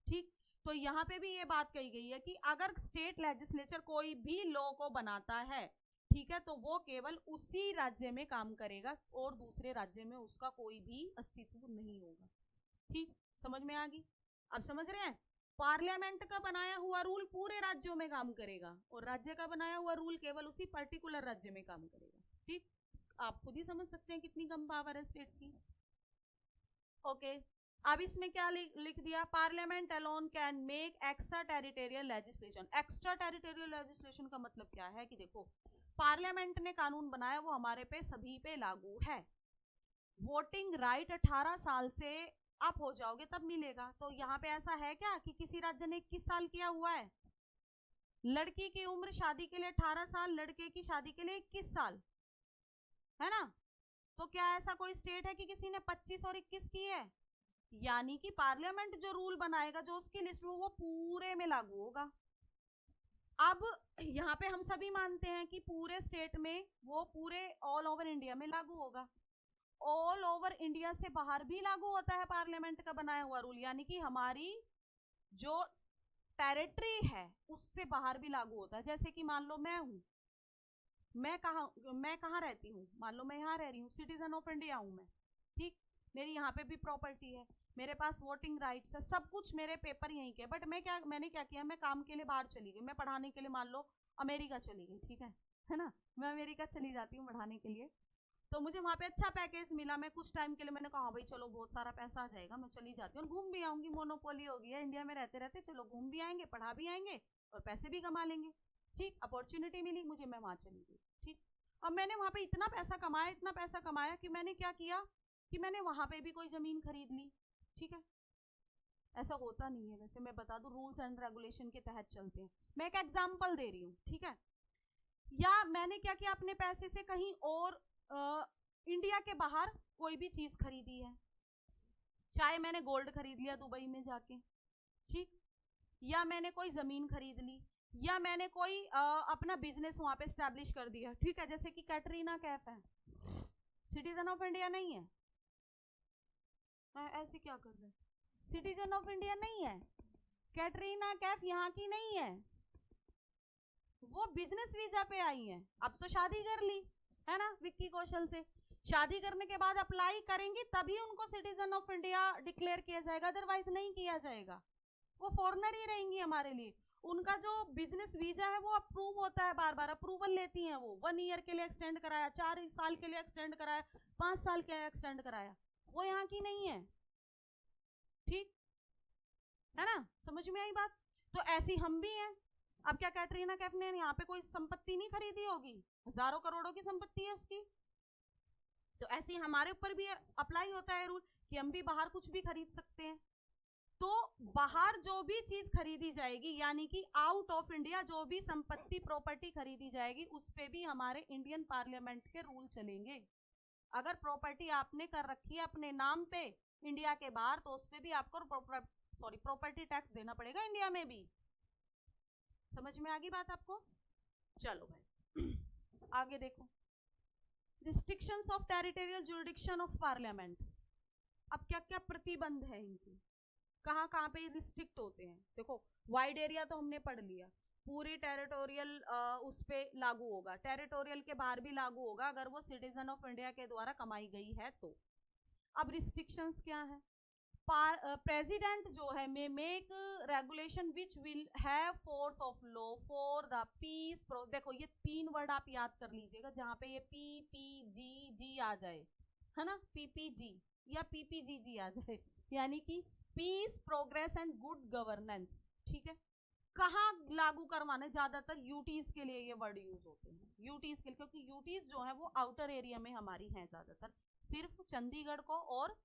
ठीक। तो यहाँ पे भी ये बात कही गई है कि अगर स्टेट लेजिस्लेचर कोई भी लॉ को बनाता है, ठीक है, तो वो केवल उसी राज्य में काम करेगा और दूसरे राज्य में उसका कोई भी अस्तित्व नहीं होगा, ठीक। समझ में आ गई, अब समझ रहे हैं, पार्लियामेंट का बनाया हुआ रूल पूरे राज्यों में काम करेगा और राज्य का बनाया हुआ रूल केवल उसी पर्टिकुलर राज्य में काम करेगा, ठीक। आप खुद ही समझ सकते हैं कितनी कम पावर है स्टेट की। ओके अब इसमें क्या लिख दिया, parliament alone can make extra territorial legislation. Extra territorial legislation का मतलब क्या है कि देखो पार्लियामेंट ने कानून बनाया वो हमारे पे सभी पे लागू है। वोटिंग राइट 18 साल से आप हो जाओगे तब मिलेगा। तो यहाँ पे ऐसा है क्या कि किसी राज्य ने 21 साल किया हुआ है? लड़की की उम्र शादी के लिए 18 साल, लड़के की शादी के लिए 21 साल, है ना? तो क्या ऐसा कोई स्टेट है कि किसी ने 25 और 21 की है? यानी कि पार्लियामेंट जो रूल बनाएगा, जो उसकी लिस्ट वो पूरे में लागू होगा। अब यहाँ पे हम सभी मानते हैं कि पूरे स्टेट में वो पूरे ऑल ओवर इंडिया में लागू होगा। ऑल ओवर इंडिया से बाहर भी लागू होता है पार्लियामेंट का बनाया हुआ रूल, यानी कि हमारी जो टेरिटरी है उससे बाहर भी लागू होता है। जैसे कि मान लो मैं कहाँ रहती हूँ, मान लो मैं यहाँ रह रही हूँ, सिटीजन ऑफ इंडिया हूँ मैं, ठीक, मेरी यहाँ पे भी प्रॉपर्टी है, मेरे पास वोटिंग राइट्स है, सब कुछ मेरे पेपर यहीं के, बट मैंने क्या किया, मैं काम के लिए बाहर चली गई, मैं पढ़ाने के लिए मान लो अमेरिका चली गई, ठीक है ना, मैं अमेरिका चली जाती हूँ पढ़ाने के लिए, तो मुझे वहाँ पे अच्छा पैकेज मिला, मैं कुछ टाइम के लिए मैंने कहा भाई चलो बहुत सारा पैसा आ जाएगा, मैं चली जाती हूँ और घूम भी आऊंगी, मोनोपोली हो गया इंडिया में रहते रहते, चलो घूम भी आएंगे, पढ़ा भी आएंगे और पैसे भी कमा लेंगे, ठीक, अपॉर्चुनिटी मिली मुझे, मैं वहाँ चली गई, ठीक। अब मैंने वहाँ पे इतना पैसा कमाया कि मैंने क्या किया कि मैंने वहाँ पे भी कोई ज़मीन खरीद ली, ठीक है। ऐसा होता नहीं है, वैसे मैं बता दूं रूल्स एंड रेगुलेशन के तहत चलते हैं, मैं एक एग्जांपल दे रही हूँ, ठीक है। या मैंने क्या किया, अपने पैसे से कहीं और इंडिया के बाहर कोई भी चीज खरीदी है, चाहे मैंने गोल्ड खरीद लिया दुबई में जाके, ठीक, या मैंने कोई जमीन खरीद ली, या मैंने कोई अपना बिजनेस वहां पे स्टैब्लिश कर दिया, ठीक है। जैसे कि कैटरीना कैफ है, सिटीजन ऑफ इंडिया नहीं है, ऐसे क्या कर रहे हैं, सिटीजन ऑफ इंडिया नहीं है, कैटरीना कैफ यहाँ की नहीं है, वो बिजनेस वीजा पे आई है, अब तो शादी कर ली है ना विक्की कौशल से, शादी करने के बाद अप्लाई करेंगी तभी उनको सिटीजन ऑफ इंडिया डिक्लेयर किया जाएगा, अदरवाइज नहीं किया जाएगा, वो फॉरेनर ही रहेंगी हमारे लिए। उनका जो बिजनेस वीजा है वो अप्रूव होता है, बार बार अप्रूवल लेती हैं वो, 1 ईयर के लिए एक्सटेंड कराया, 4 साल के लिए एक्सटेंड कराया, 5 साल के लिए एक्सटेंड कराया, वो यहाँ की नहीं है, ठीक है ना, समझ में आई बात? तो ऐसी हम भी हैं। अब क्या कैटरीना कैफ ने यहाँ पे कोई संपत्ति नहीं खरीदी होगी, हजारों करोड़ों की संपत्ति है उसकी, तो ऐसे ही हमारे ऊपर भी अप्लाई होता है रूल कि हम भी बाहर कुछ भी खरीद सकते हैं। तो बाहर जो भी चीज खरीदी जाएगी, यानी कि आउट ऑफ इंडिया जो भी संपत्ति प्रॉपर्टी खरीदी जाएगी, उस पे भी हमारे इंडियन पार्लियामेंट के रूल चलेंगे। अगर प्रॉपर्टी आपने कर रखी है अपने नाम पे इंडिया के बाहर, तो उस पे भी आपको प्रॉपर्टी टैक्स देना पड़ेगा इंडिया में भी। समझ में आ गई बात आपको? चलो भाई आगे देखो, restrictions of territorial jurisdiction of parliament. अब क्या क्या प्रतिबंध है इनकी, कहाँ कहाँ पे रिस्ट्रिक्ट होते हैं? देखो वाइड एरिया तो हमने पढ़ लिया, पूरी टेरिटोरियल उस पे लागू होगा, टेरिटोरियल के बाहर भी लागू होगा अगर वो सिटीजन ऑफ इंडिया के द्वारा कमाई गई है तो। अब रिस्ट्रिक्शंस क्या है? प्रेसिडेंट जो है may make regulation which will have force of law for the peace. देखो ये 3 वर्ड आप याद कर लीजिएगा, जहां पे ये PPGG आ जाए, है ना, PPG या PPGG आ जाए, यानी कि peace, progress and good governance, ठीक है। कहाँ लागू करवाने? ज्यादातर यूटीज के लिए ये वर्ड यूज होते हैं, यूटीज के लिए, क्योंकि यूटीज जो है वो आउटर एरिया में हमारी हैं ज्यादातर, सिर्फ चंडीगढ़ को और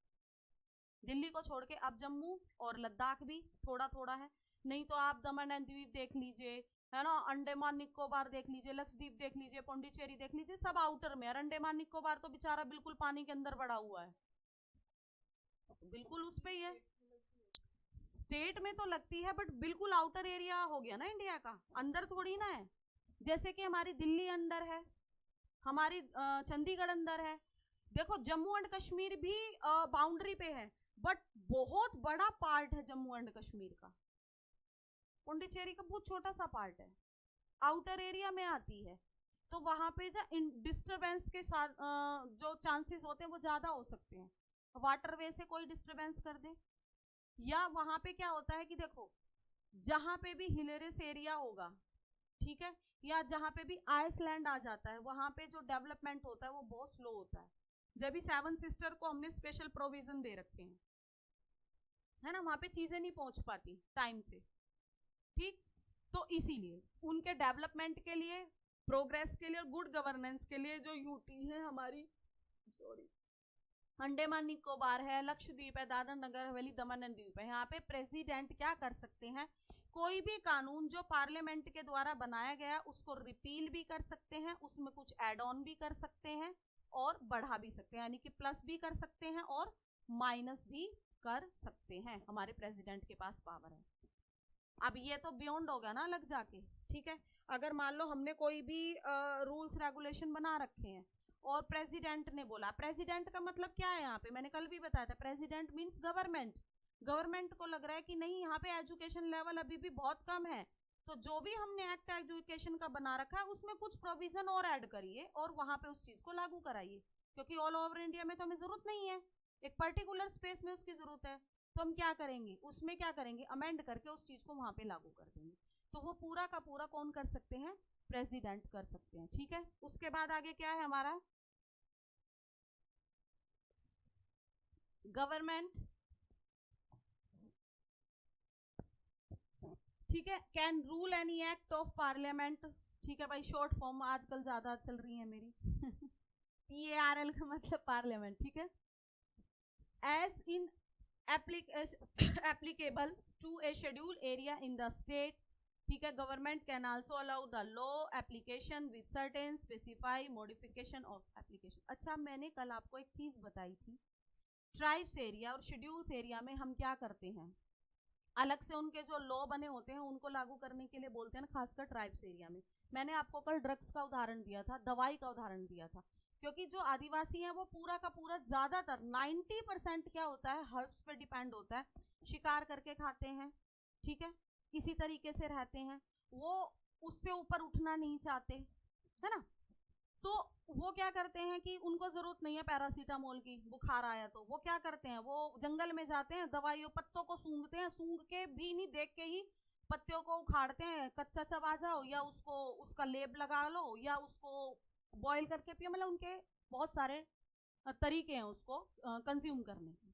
दिल्ली को छोड़ के। अब जम्मू और लद्दाख भी थोड़ा थोड़ा है, नहीं तो आप दमन एंड द्वीप देख लीजिए, है ना, अंडमान निकोबार देख लीजिए, लक्षद्वीप देख लीजिए, पौंडीचेरी देख लीजिए, सब आउटर में है। अंडमान निकोबार तो बेचारा बिल्कुल पानी के अंदर पड़ा हुआ है, बिल्कुल उस पे ही है, स्टेट में तो लगती है बट बिल्कुल आउटर एरिया हो गया ना इंडिया का, अंदर थोड़ी ना है। जैसे कि हमारी दिल्ली अंदर है, हमारी चंडीगढ़ अंदर है, देखो जम्मू एंड कश्मीर भी बाउंड्री पे है, बट बहुत बड़ा पार्ट है जम्मू एंड कश्मीर का, पौंडीचेरी का बहुत छोटा सा पार्ट है, आउटर एरिया में आती है। तो वहां पे जो डिस्टरबेंस के साथ जो चांसेस होते हैं वो ज्यादा हो सकते हैं, वाटरवे से कोई डिस्टरबेंस कर दे, या वहां पे क्या होता है कि देखो जहां पे भी हिलेरियस एरिया होगा, ठीक है, या जहां पे भी आइसलैंड आ जाता है, वहां पे जो डेवलपमेंट होता है वो बहुत स्लो होता है, जब भी सेवन सिस्टर को हमने स्पेशल प्रोविजन दे रखे हैं, है ना, वहां पे चीजें नहीं पहुंच पाती टाइम से, ठीक। तो इसीलिए उनके डेवलपमेंट के लिए, प्रोग्रेस के लिए और गुड गवर्नेंस के लिए जो यूटी है हमारी, सॉरी, अंडमान निकोबार है, लक्षद्वीप है, दादर नगर हवेली, दमन एंड दीव है, यहाँ पे प्रेसिडेंट क्या कर सकते हैं, कोई भी कानून जो पार्लियामेंट के द्वारा बनाया गया उसको रिपील भी कर सकते हैं, उसमें कुछ एड ऑन भी कर सकते हैं और बढ़ा भी सकते हैं, यानी कि प्लस भी कर सकते हैं और माइनस भी कर सकते हैं। हमारे प्रेसिडेंट के पास पावर है। अब ये तो बियॉन्ड हो गया ना अलग जाके, ठीक है। अगर मान लो हमने कोई भी रूल्स रेगुलेशन बना रखे हैं और प्रेसिडेंट ने बोला, प्रेसिडेंट का मतलब क्या है यहाँ पे, मैंने कल भी बताया था, प्रेसिडेंट मीन्स गवर्नमेंट। गवर्नमेंट को लग रहा है कि नहीं यहाँ पे एजुकेशन लेवल अभी भी बहुत कम है, तो जो भी हमने एक्ट एजुकेशन का बना रखा है उसमें कुछ प्रोविजन और ऐड करिए और वहां पे उस चीज को लागू कराइए, क्योंकि ऑल ओवर इंडिया में तो हमें जरूरत नहीं है, एक पर्टिकुलर स्पेस में उसकी जरूरत है, तो हम क्या करेंगे, उसमें क्या करेंगे, अमेंड करके उस चीज को वहां पे लागू कर देंगे। तो वो पूरा का पूरा कौन कर सकते हैं, प्रेसिडेंट कर सकते हैं, ठीक है। उसके बाद आगे क्या है हमारा, गवर्नमेंट, ठीक है, can rule any act of parliament, ठीक है भाई, शॉर्ट फॉर्म आजकल ज्यादा चल रही है मेरी PARL का मतलब पार्लियामेंट, ठीक है। As in applicable to a scheduled area in the state, ठीक है। Government can also allow the law application with certain specify modification of application. अच्छा, मैंने कल आपको एक चीज बताई थी, ट्राइब्स एरिया और शेड्यूल्स एरिया में हम क्या करते हैं, अलग से उनके जो लॉ बने होते हैं उनको लागू करने के लिए बोलते हैं ना, खासकर ट्राइब्स एरिया में। मैंने आपको कल ड्रग्स का उदाहरण दिया था, दवाई का उदाहरण दिया था, क्योंकि जो आदिवासी हैं वो पूरा का पूरा ज्यादातर 90% क्या होता है, हर्ब्स पे डिपेंड होता है, शिकार करके खाते हैं, ठीक है, इसी तरीके से रहते हैं, वो उससे ऊपर उठना नहीं चाहते, है ना। तो वो क्या करते हैं कि उनको जरूरत नहीं है पैरासीटामोल की, बुखार आया तो वो क्या करते हैं, वो जंगल में जाते हैं, दवाइयों पत्तों को सूंघते हैं, सूंघ के भी नहीं, देख के ही पत्तियों को उखाड़ते हैं, कच्चा चबा जाओ या उसको उसका लेप लगा लो या उसको बॉईल करके पियो, मतलब उनके बहुत सारे तरीके हैं उसको कंज्यूम करने के।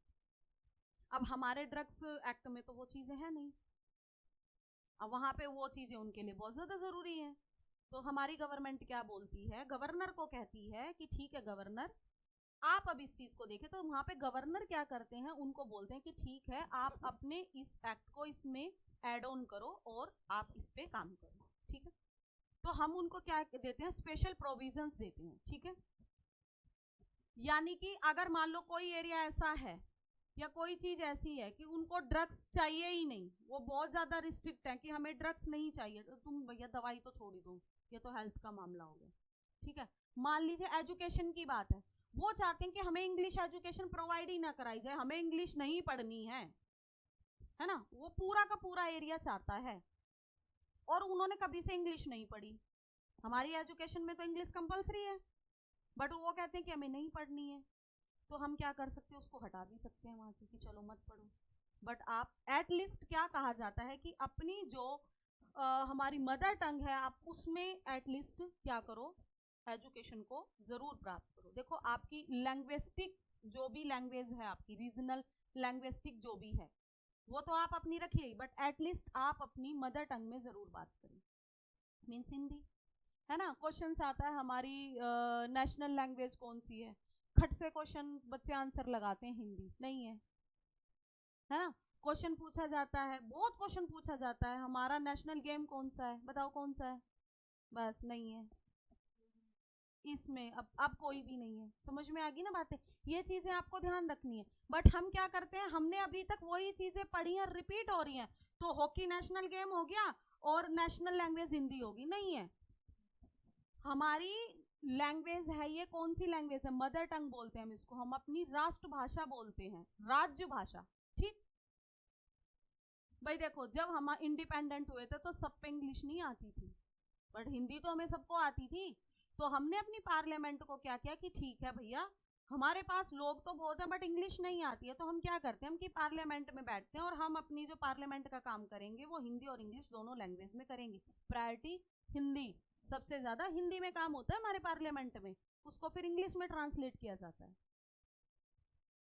अब हमारे ड्रग्स एक्ट में तो वो चीजें हैं नहीं, अब वहां पे वो चीजें उनके लिए बहुत ज्यादा जरूरी है। तो हमारी गवर्नमेंट क्या बोलती है, गवर्नर को कहती है कि ठीक है गवर्नर, आप अब इस चीज को देखें। तो वहां पे गवर्नर क्या करते हैं, उनको बोलते हैं कि ठीक है आप अपने इस एक्ट को इसमें एड ऑन करो और आप इस पे काम करो, ठीक है। तो हम उनको क्या देते हैं, स्पेशल प्रोविजंस देते हैं, ठीक है। यानी कि अगर मान लो कोई एरिया ऐसा है या कोई चीज ऐसी है कि उनको ड्रग्स चाहिए ही नहीं, वो बहुत ज्यादा रिस्ट्रिक्ट है कि हमें ड्रग्स नहीं चाहिए, तो तुम भैया दवाई तो छोड़ ही दो, ये तो हेल्थ का मामला हो गया, ठीक है। मान लीजिए एजुकेशन की बात है, वो चाहते हैं कि हमें इंग्लिश एजुकेशन प्रोवाइड ही ना कराई जाए, हमें इंग्लिश नहीं पढ़नी है ना, वो पूरा का पूरा एरिया चाहता है और उन्होंने कभी से इंग्लिश नहीं पढ़ी। हमारी एजुकेशन में तो इंग्लिश कंपलसरी है, बट वो कहते हैं कि हमें नहीं पढ़नी है, तो हम क्या कर सकते हैं, उसको हटा भी सकते हैं वहां से कि चलो मत पढ़ो। बट आप एटलीस्ट क्या कहा जाता है कि अपनी जो हमारी मदर टंग है आप उसमें एटलीस्ट क्या करो, एजुकेशन को जरूर प्राप्त करो। देखो आपकी लैंग्वेस्टिक जो भी लैंग्वेज है, आपकी रीजनल लैंग्वेस्टिक जो भी है वो तो आप अपनी रखिए, बट एटलीस्ट आप अपनी मदर टंग में जरूर बात करें, मीन्स हिंदी, है ना। क्वेश्चन आता है हमारी नेशनल लैंग्वेज कौन सी है, खट से क्वेश्चन बच्चे आंसर लगाते हैं, हिंदी नहीं है ना। क्वेश्चन पूछा जाता है, बहुत क्वेश्चन पूछा जाता है, हमारा नेशनल गेम कौन सा है, बताओ कौन सा है, बस नहीं है इसमें, अब कोई भी नहीं है। समझ में आ गई ना बातें, ये चीजें आपको ध्यान रखनी है। बट हम क्या करते हैं, हमने अभी तक वही चीजें पढ़ी हैं, रिपीट हो रही हैं, तो हॉकी नेशनल गेम हो गया और नेशनल लैंग्वेज हिंदी होगी, नहीं है। हमारी लैंग्वेज है ये कौन सी लैंग्वेज है, मदर टंग बोलते हैं हम इसको, हम अपनी राष्ट्रभाषा बोलते हैं, राज्य भाषा, ठीक। भाई देखो जब हम इंडिपेंडेंट हुए थे तो सब पे इंग्लिश नहीं आती थी, बट हिंदी तो हमें सबको आती थी। तो हमने अपनी पार्लियामेंट को क्या किया कि ठीक है भैया हमारे पास लोग तो बहुत हैं बट इंग्लिश नहीं आती है, तो हम क्या करते हैं, हम कि पार्लियामेंट में बैठते हैं और हम अपनी जो पार्लियामेंट का काम करेंगे वो हिंदी और इंग्लिश दोनों लैंग्वेज में करेंगे। प्रायोरिटी हिंदी, सबसे ज्यादा हिंदी में काम होता है हमारे पार्लियामेंट में, उसको फिर इंग्लिश में ट्रांसलेट किया जाता है,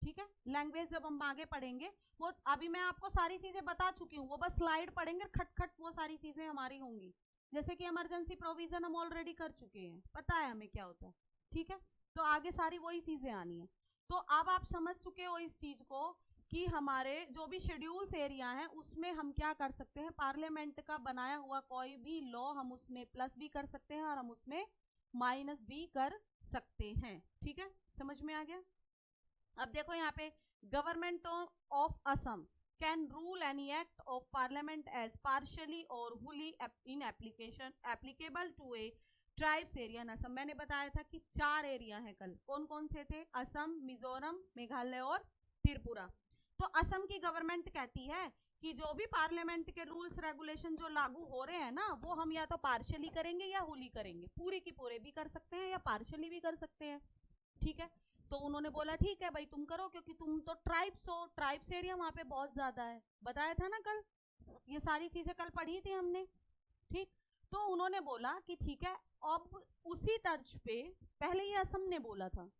ठीक है, लैंग्वेज जब हम आगे पढ़ेंगे, वो अभी मैं आपको सारी चीजें बता चुकी हूँ, वो बस स्लाइड पढ़ेंगे खटखट वो सारी चीजें हमारी होंगी। जैसे कि इमरजेंसी प्रोविजन हम ऑलरेडी कर चुके हैं, पता है हमें क्या होता है, ठीक है। तो आगे सारी वही चीजें आनी है। तो अब आप समझ चुके हो इस चीज को कि हमारे जो भी शेड्यूल्स एरिया है उसमें हम क्या कर सकते हैं, पार्लियामेंट का बनाया हुआ कोई भी लॉ हम उसमें प्लस भी कर सकते हैं और हम उसमें माइनस भी कर सकते हैं, ठीक है, समझ में आ गया। अब देखो यहाँ पे, government of Assam can rule any act of parliament as partially और wholly in application applicable to a tribes area in Assam. मैंने बताया था कि 4 एरिया हैं कल, कौन कौन से थे, असम, मिजोरम, मेघालय और त्रिपुरा। तो असम की गवर्नमेंट कहती है कि जो भी पार्लियामेंट के रूल्स रेगुलेशन जो लागू हो रहे हैं ना, वो हम या तो पार्शियली करेंगे या होली करेंगे, पूरी की पूरे भी कर सकते हैं या पार्शियली भी कर सकते हैं, ठीक है। तो उन्होंने बोला ठीक है भाई तुम करो, क्योंकि तुम तो ट्राइब्स हो, ट्राइब्स एरिया वहां पे बहुत ज्यादा है, बताया था ना कल, ये सारी चीजें कल पढ़ी थी हमने, ठीक। तो उन्होंने बोला कि ठीक है, अब उसी तर्ज पे, पहले ये असम ने बोला था,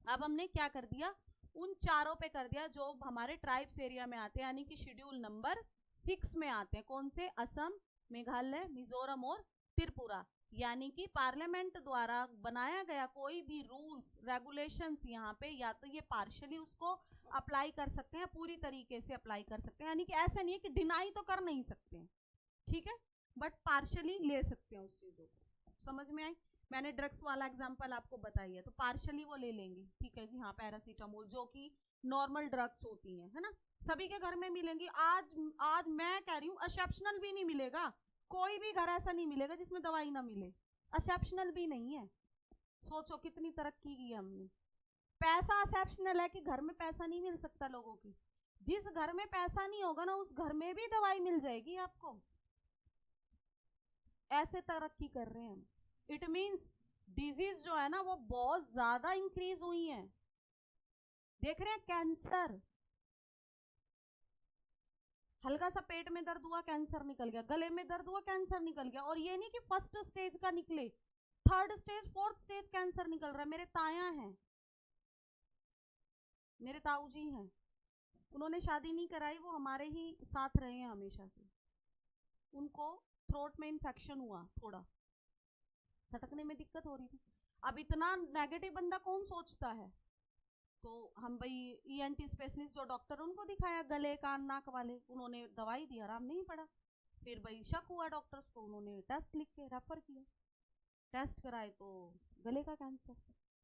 अब हमने क्या कर दिया, उन चारों पे कर दिया जो हमारे ट्राइब्स एरिया में आते हैं, यानी कि शेड्यूल नंबर 6 में आते हैं, कौन से, असम, मेघालय, मिजोरम और त्रिपुरा। यानी कि पार्लियामेंट द्वारा बनाया गया कोई भी रूल्स रेगुलेशंस यहाँ पे या तो ये पार्शियली उसको अप्लाई कर सकते हैं, पूरी तरीके से अप्लाई कर सकते हैं, यानी कि ऐसा नहीं है कि डिनाई तो कर नहीं सकते हैं, ठीक है, बट पार्शियली ले सकते हैं उस चीजों को, समझ में आई। मैंने ड्रग्स वाला एग्जांपल आपको बताई है, तो पार्शियली वो ले लेंगे, ठीक है जी, हाँ पैरासीटामोल जो कि नॉर्मल ड्रग्स होती हैं, है ना, सभी के घर में मिलेंगी। आज मैं कह रही हूँ एक्सेप्शनल भी नहीं मिलेगा, कोई भी घर ऐसा नहीं मिलेगा जिसमें दवाई ना मिले, एक्सेप्शनल भी नहीं है। सोचो कितनी तरक्की की है हमने। पैसा एक्सेप्शनल है कि घर में पैसा नहीं मिल सकता लोगों की, जिस घर में पैसा नहीं होगा ना उस घर में भी दवाई मिल जाएगी आपको, ऐसे तरक्की कर रहे हैं हम। इट मीन्स डिजीज जो है ना वो बहुत ज्यादा इंक्रीज हुई है, देख रहे हैं, कैंसर, हल्का सा पेट में दर्द हुआ कैंसर निकल गया, गले में दर्द हुआ कैंसर निकल गया, और ये नहीं कि फर्स्ट स्टेज का निकले, 3rd stage 4th stage cancer निकल रहा है। मेरे ताया हैं, मेरे ताऊ जी हैं, उन्होंने शादी नहीं कराई, वो हमारे ही साथ रहे हैं हमेशा से, उनको थ्रोट में इन्फेक्शन हुआ, थोड़ा सटकने में दिक्कत हो रही थी। अब इतना नेगेटिव बंदा कौन सोचता है, तो हम भाई ENT स्पेशलिस्ट जो डॉक्टर उनको दिखाया, गले कान नाक वाले, उन्होंने दवाई दी, आराम नहीं पड़ा, फिर भाई शक हुआ डॉक्टर्स को, उन्होंने टेस्ट लिख के रेफर किया, टेस्ट कराए तो गले का कैंसर,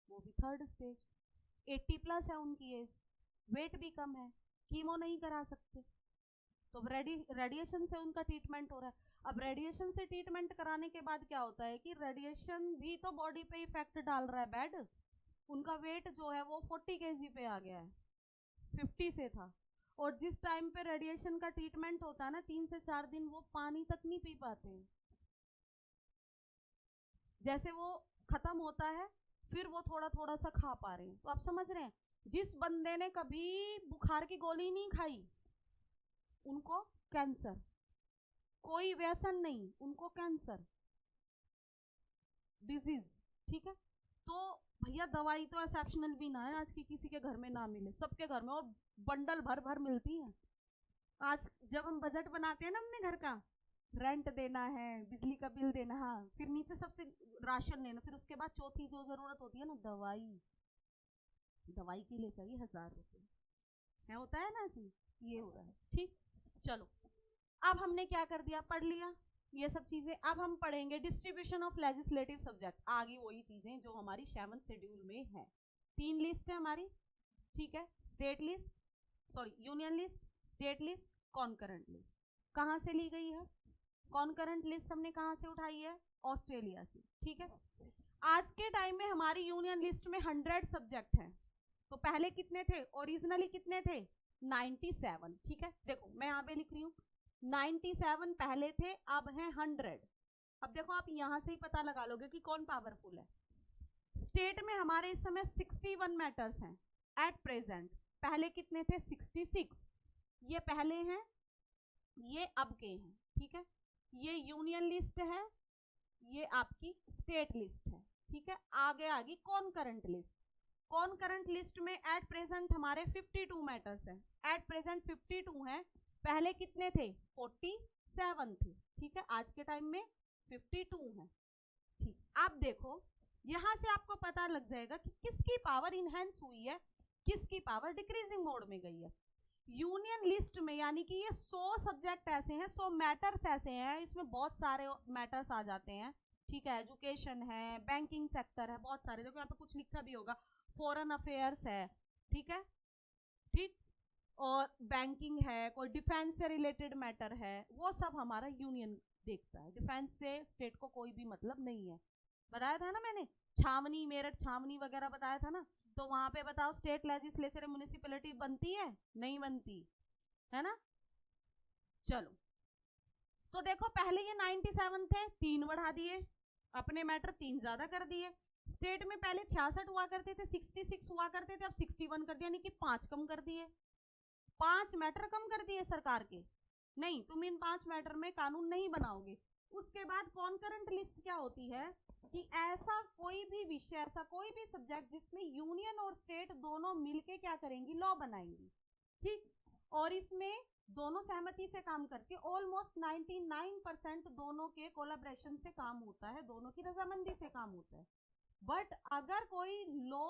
वो भी 3rd स्टेज, 80+ है उनकी एज, वेट भी कम है, कीमो नहीं करा सकते, तो रेडिएशन से उनका ट्रीटमेंट हो रहा है। अब रेडिएशन से ट्रीटमेंट कराने के बाद क्या होता है कि रेडिएशन भी तो बॉडी पे इफेक्ट डाल रहा है बैड, उनका वेट जो है वो 40 kg पे आ गया है, 50 से था, और जिस टाइम पे रेडिएशन का ट्रीटमेंट होता है ना 3 से 4 दिन वो पानी तक नहीं पी पाते हैं, जैसे वो खत्म होता है फिर वो थोड़ा थोड़ा सा खा पा रहे हैं। तो आप समझ रहे हैं, जिस बंदे ने कभी बुखार की गोली नहीं खाई उनको कैंसर, कोई व्यसन नहीं उनको कैंसर डिजीज, ठीक है। तो भैया दवाई तो एक्सेप्शनल भी ना है आज की किसी के घर में ना मिले, सबके घर में, और बंडल भर भर मिलती है। आज जब हम बजट बनाते हैं ना अपने घर का, रेंट देना है, बिजली का बिल देना, हाँ, फिर नीचे सबसे राशन लेना, फिर उसके बाद चौथी जो जरूरत होती है ना दवाई, दवाई के लिए चाहिए 1000 रुपये है, होता है ना ऐसे, ये हो रहा है, ठीक। चलो अब हमने क्या कर दिया, पढ़ लिया ये सब चीजें। अब हम पढ़ेंगे डिस्ट्रीब्यूशन ऑफ लेजिस्लेटिव सब्जेक्ट, आगे वही चीजें जो हमारी 7th शेड्यूल में है। 3 लिस्ट है हमारी, ठीक है, state list, sorry union list, state list, concurrent list. कहाँ से ली गई है कॉन्करेंट लिस्ट, हमने कहाँ से उठाई है, ऑस्ट्रेलिया से, ठीक है। आज के टाइम में हमारी यूनियन लिस्ट में 100 सब्जेक्ट हैं, तो पहले कितने थे, ओरिजिनली कितने थे, 97, ठीक है। देखो मैं यहाँ पे लिख रही हूँ 97 पहले थे, अब हैं 100। अब देखो आप यहाँ से ही पता लगा लोगे कि कौन पावरफुल है। स्टेट में हमारे इस समय 61 मैटर्स हैं एट प्रेजेंट, पहले कितने थे, 66, ये पहले हैं, ये अब के हैं, ठीक है। ये यूनियन लिस्ट है, ये आपकी स्टेट लिस्ट है, ठीक है। आगे आगे कॉन्करेंट लिस्ट, कॉन्करेंट लिस्ट में एट प्रेजेंट हमारे 52 मैटर्स हैं, एट प्रेजेंट 52 हैं, पहले कितने थे 47 थे, ठीक है, आज के टाइम में 52 हैं, ठीक। आप देखो यहां से आपको पता लग जाएगा कि किसकी पावर इनहेंस हुई है, किसकी पावर डिक्रीजिंग मोड में गई है। यूनियन लिस्ट में यानी कि ये 100 सब्जेक्ट ऐसे हैं, 100 मैटर्स ऐसे हैं, इसमें बहुत सारे मैटर्स आ जाते हैं, ठीक है, एजुकेशन है, बैंकिंग सेक्टर है, बहुत सारे, देखो यहाँ पे कुछ लिखा भी होगा, फॉरेन अफेयर्स है, ठीक है, ठीक, और बैंकिंग है, कोई डिफेंस से रिलेटेड मैटर है, वो सब हमारा यूनियन देखता है, डिफेंस से स्टेट को कोई भी मतलब नहीं है। बताया था ना मैंने, छावनी मेरठ छावनी वगैरह बताया था ना, तो वहां पे बताओ स्टेट लेजिस्लेचर म्युनिसिपैलिटी बनती है नहीं बनती है ना। चलो तो देखो पहले ये 97 थे, 3 बढ़ा दिए, अपने मैटर 3 ज्यादा कर दिए। स्टेट में पहले 66 हुआ करते थे, 66 हुआ करते थे, अब 61 कर दिया, यानी कि 5 कम कर दिए, 5 मैटर कम कर दिए सरकार के। नहीं, तुम इन 5 मैटर में कानून नहीं बनाओगे। उसके बाद कॉन्करेंट लिस्ट क्या होती है कि ऐसा कोई भी विषय, ऐसा कोई भी सब्जेक्ट जिसमें यूनियन और स्टेट दोनों मिलके क्या करेंगी, लॉ बनाएंगी, ठीक, और इसमें दोनों सहमति से काम करके ऑलमोस्ट 99% दोनों के कोलैबोरेशन से काम होता है, दोनों की रजामंदी से काम होता है। बट अगर कोई लॉ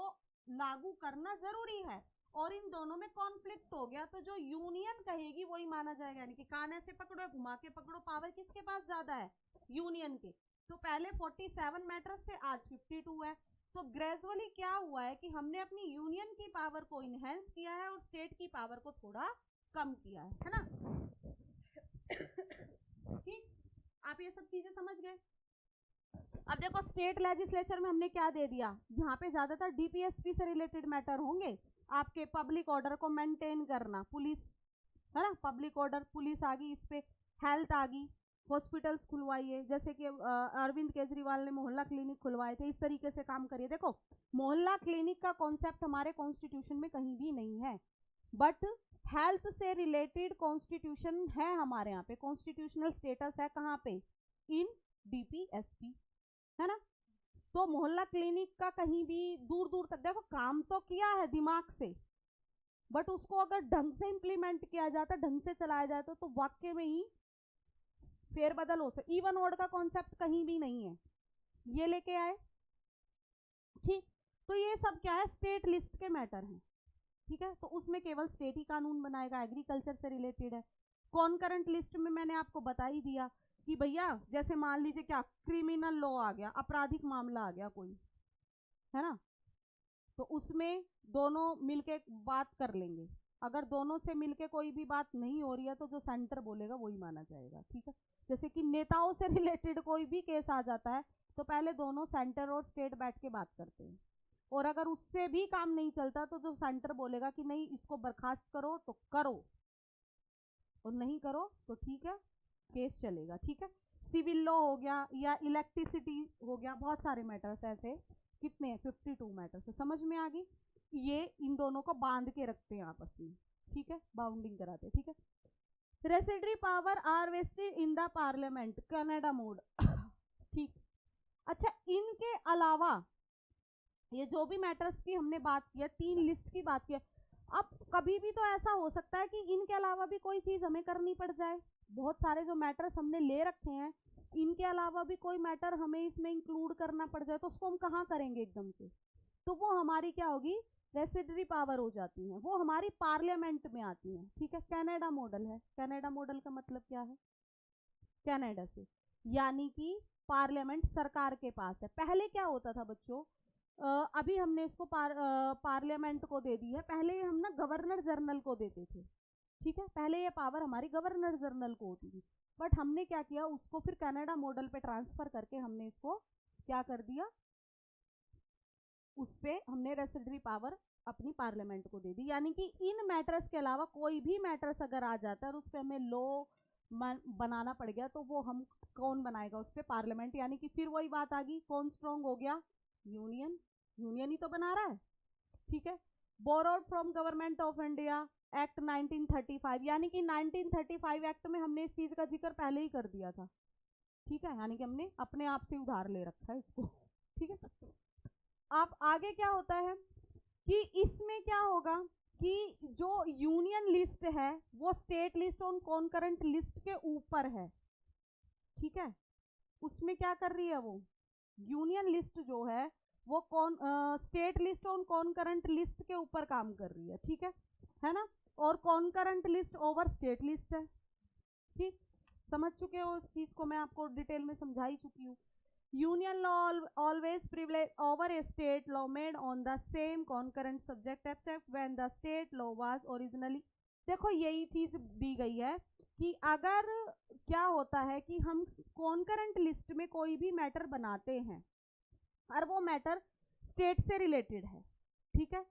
लागू करना जरूरी है और इन दोनों में कॉन्फ्लिक्ट हो गया तो जो यूनियन कहेगी वही माना जाएगा, यानी कि कान ऐसे पकड़ो घुमा के पकड़ो, पावर किसके पास ज्यादा है, यूनियन के। तो पहले 47 मैटर्स थे, आज 52 है। तो ग्रेजुअली क्या हुआ है कि हमने अपनी यूनियन की पावर को इनहेंस किया है और स्टेट की पावर को थोड़ा कम किया है ना। ठीक, आप ये सब चीजें समझ गए। अब देखो स्टेट लेजिस्लेचर में हमने क्या दे दिया, यहाँ पे ज्यादातर डीपीएसपी से रिलेटेड मैटर होंगे, आपके पब्लिक ऑर्डर को मेंटेन करना, पुलिस है ना, पब्लिक ऑर्डर, पुलिस आ गई, इस पे हेल्थ आ गई, हॉस्पिटल्स खुलवाइए, जैसे कि अरविंद केजरीवाल ने मोहल्ला क्लिनिक खुलवाए थे, इस तरीके से काम करिए। देखो मोहल्ला क्लिनिक का कॉन्सेप्ट हमारे कॉन्स्टिट्यूशन में कहीं भी नहीं है, बट हेल्थ से रिलेटेड कॉन्स्टिट्यूशन है हमारे यहाँ पे, कॉन्स्टिट्यूशनल स्टेटस है कहाँ पे, इन डीपीएसपी, है ना। तो मोहल्ला क्लिनिक का कहीं भी दूर दूर तक, देखो काम तो किया है दिमाग से, बट उसको अगर ढंग से इंप्लीमेंट किया जाता, ढंग से चलाया जाता तो वाकई में ही फेरबदल हो सकता। इवन ऑड का कॉन्सेप्ट कहीं भी नहीं है, ये लेके आए, ठीक। तो ये सब क्या है, स्टेट लिस्ट के मैटर हैं, ठीक है, तो उसमें केवल स्टेट ही कानून बनाएगा, एग्रीकल्चर से रिलेटेड है। कॉन्करेंट लिस्ट में मैंने आपको बता ही दिया कि भैया जैसे मान लीजिए क्या क्रिमिनल लॉ आ गया, आपराधिक मामला आ गया कोई, है ना, तो उसमें दोनों मिलके बात कर लेंगे, अगर दोनों से मिलके कोई भी बात नहीं हो रही है तो जो सेंटर बोलेगा वही माना जाएगा, ठीक है। जैसे कि नेताओं से रिलेटेड कोई भी केस आ जाता है तो पहले दोनों सेंटर और स्टेट बैठ के बात करते हैं, और अगर उससे भी काम नहीं चलता तो जो सेंटर बोलेगा कि नहीं इसको बर्खास्त करो तो करो, और नहीं करो तो ठीक है केस चलेगा, ठीक है। सिविल लॉ हो गया या इलेक्ट्रिसिटी हो गया, बहुत सारे मैटर्स ऐसे, कितने 52 मैटर्स, समझ में आ गई। ये इन दोनों को बांध के रखते हैं आपस में, ठीक है, बाउंडिंग कराते हैं, ठीक है। Residuary power are vested in the parliament, Canada mode, ठीक। अच्छा इनके अलावा ये जो भी मैटर्स की हमने बात किया, 3 लिस्ट की बात किया, अब कभी भी तो ऐसा हो सकता है कि इनके अलावा भी कोई चीज हमें करनी पड़ जाए, बहुत सारे जो मैटर्स हमने ले रखे हैं इनके अलावा भी कोई मैटर हमें इसमें इंक्लूड करना पड़ जाए, तो उसको हम कहाँ करेंगे एकदम से, तो वो हमारी क्या होगी, रेसिडरी पावर हो जाती है, वो हमारी पार्लियामेंट में आती है, ठीक है। कनाडा मॉडल है, कनाडा मॉडल का मतलब क्या है, कनाडा से, यानी कि पार्लियामेंट सरकार के पास है। पहले क्या होता था बच्चों, अभी हमने इसको पार्लियामेंट को दे दी है, पहले हम ना गवर्नर जनरल को देते थे, ठीक है, पहले ये पावर हमारी गवर्नर जनरल को होती थी, बट हमने क्या किया उसको फिर कनाडा मॉडल पे ट्रांसफर करके हमने इसको क्या कर दिया, उस पे हमने रेसिडरी पावर अपनी पार्लियामेंट को दे दी, यानी कि इन मैटर्स के अलावा कोई भी मैटर्स अगर आ जाता है और उस पर हमें लॉ बनाना पड़ गया तो वो हम कौन बनाएगा, उस पर पार्लियामेंट, यानी कि फिर वही बात आ गई, कौन स्ट्रॉन्ग हो गया, यूनियन, यूनियन ही तो बना रहा है, ठीक है। Borrowed from government of India act 1935, यानी कि 1935 एक्ट में हमने इस चीज का जिक्र पहले ही कर दिया था, ठीक है, यानी कि हमने अपने आप से उधार ले रखा है इसको, ठीक है। अब आगे क्या होता है, कि इसमें क्या होगा कि जो यूनियन लिस्ट है वो state list on concurrent list के ऊपर है, ठीक है। उसमें क्या कर रही है वो यूनियन लिस्ट जो है वो state list on concurrent list के ऊपर काम कर रही है, ठीक है ना। और concurrent list over state list है, ठीक। समझ चुके हो इस चीज को, मैं आपको डिटेल में समझा ही चुकी हूँ। Union law always privilege over A state law made on the same concurrent subject except when the state law was originally. देखो यही चीज दी गई है कि अगर क्या होता है कि हम कॉन्करेंट लिस्ट में कोई भी मैटर बनाते हैं और वो मैटर स्टेट से रिलेटेड है, ठीक है,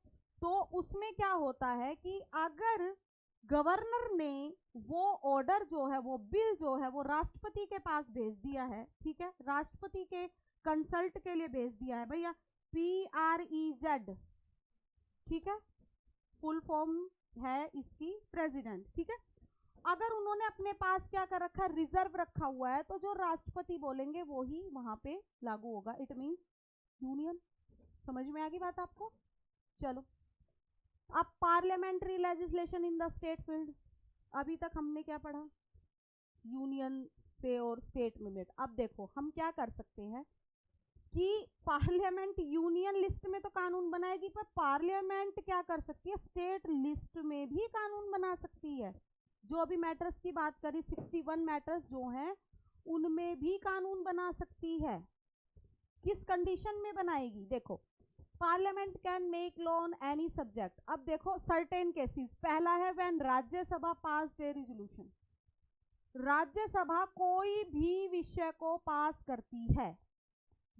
तो उसमें क्या होता है कि अगर गवर्नर ने वो ऑर्डर जो है वो बिल जो है वो राष्ट्रपति के पास भेज दिया है, ठीक है, राष्ट्रपति के कंसल्ट के लिए भेज दिया है भैया, PREZ, ठीक है, फुल फॉर्म है इसकी प्रेसिडेंट, ठीक है। अगर उन्होंने अपने पास क्या कर रखा है रिजर्व रखा हुआ है तो जो राष्ट्रपति बोलेंगे वो ही वहां पे लागू होगा, इट मींस यूनियन। समझ में आ गई बात आपको। चलो अब parliamentary legislation in the state field, अभी तक हमने क्या पढ़ा यूनियन से और स्टेट में। अब देखो हम क्या कर सकते हैं कि पार्लियामेंट यूनियन लिस्ट में तो कानून बनाएगी पर पार्लियामेंट क्या कर सकती है स्टेट लिस्ट में भी कानून बना सकती है। जो अभी मैटर्स की बात करी 61 मैटर्स जो हैं उनमें भी कानून बना सकती है। किस कंडीशन में बनाएगी, देखो parliament can make law on any subject. अब देखो सर्टेन केसेस, पहला है when Rajya Sabha pass A resolution, Rajya Sabha कोई भी विषय को पास करती है।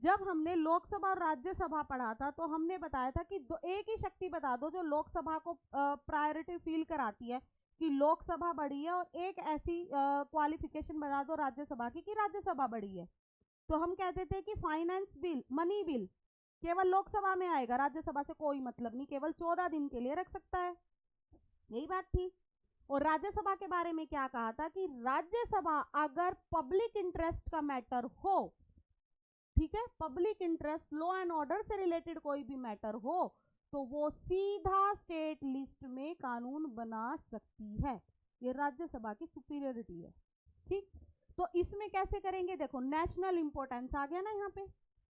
जब हमने लोकसभा और राज्यसभा पढ़ा था तो हमने बताया था कि एक ही शक्ति बता दो जो लोकसभा को प्रायोरिटी फील कराती है कि लोकसभा बड़ी है, और एक ऐसी क्वालिफिकेशन बता दो राज्यसभा की कि राज्यसभा बड़ी है। तो हम कहते थे कि फाइनेंस बिल, मनी बिल केवल लोकसभा में आएगा, राज्यसभा से कोई मतलब नहीं, केवल 14 दिन के लिए रख सकता है, यही बात थी। और राज्यसभा के बारे में क्या कहा था कि राज्यसभा अगर पब्लिक इंटरेस्ट का मैटर हो, ठीक है, public interest law and order से रिलेटेड कोई भी मैटर हो तो वो सीधा स्टेट लिस्ट में कानून बना सकती है। ये राज्यसभा की सुपीरियरिटी है, ठीक। तो इसमें कैसे करेंगे, देखो नेशनल इंपॉर्टेंस आ गया ना यहाँ पे,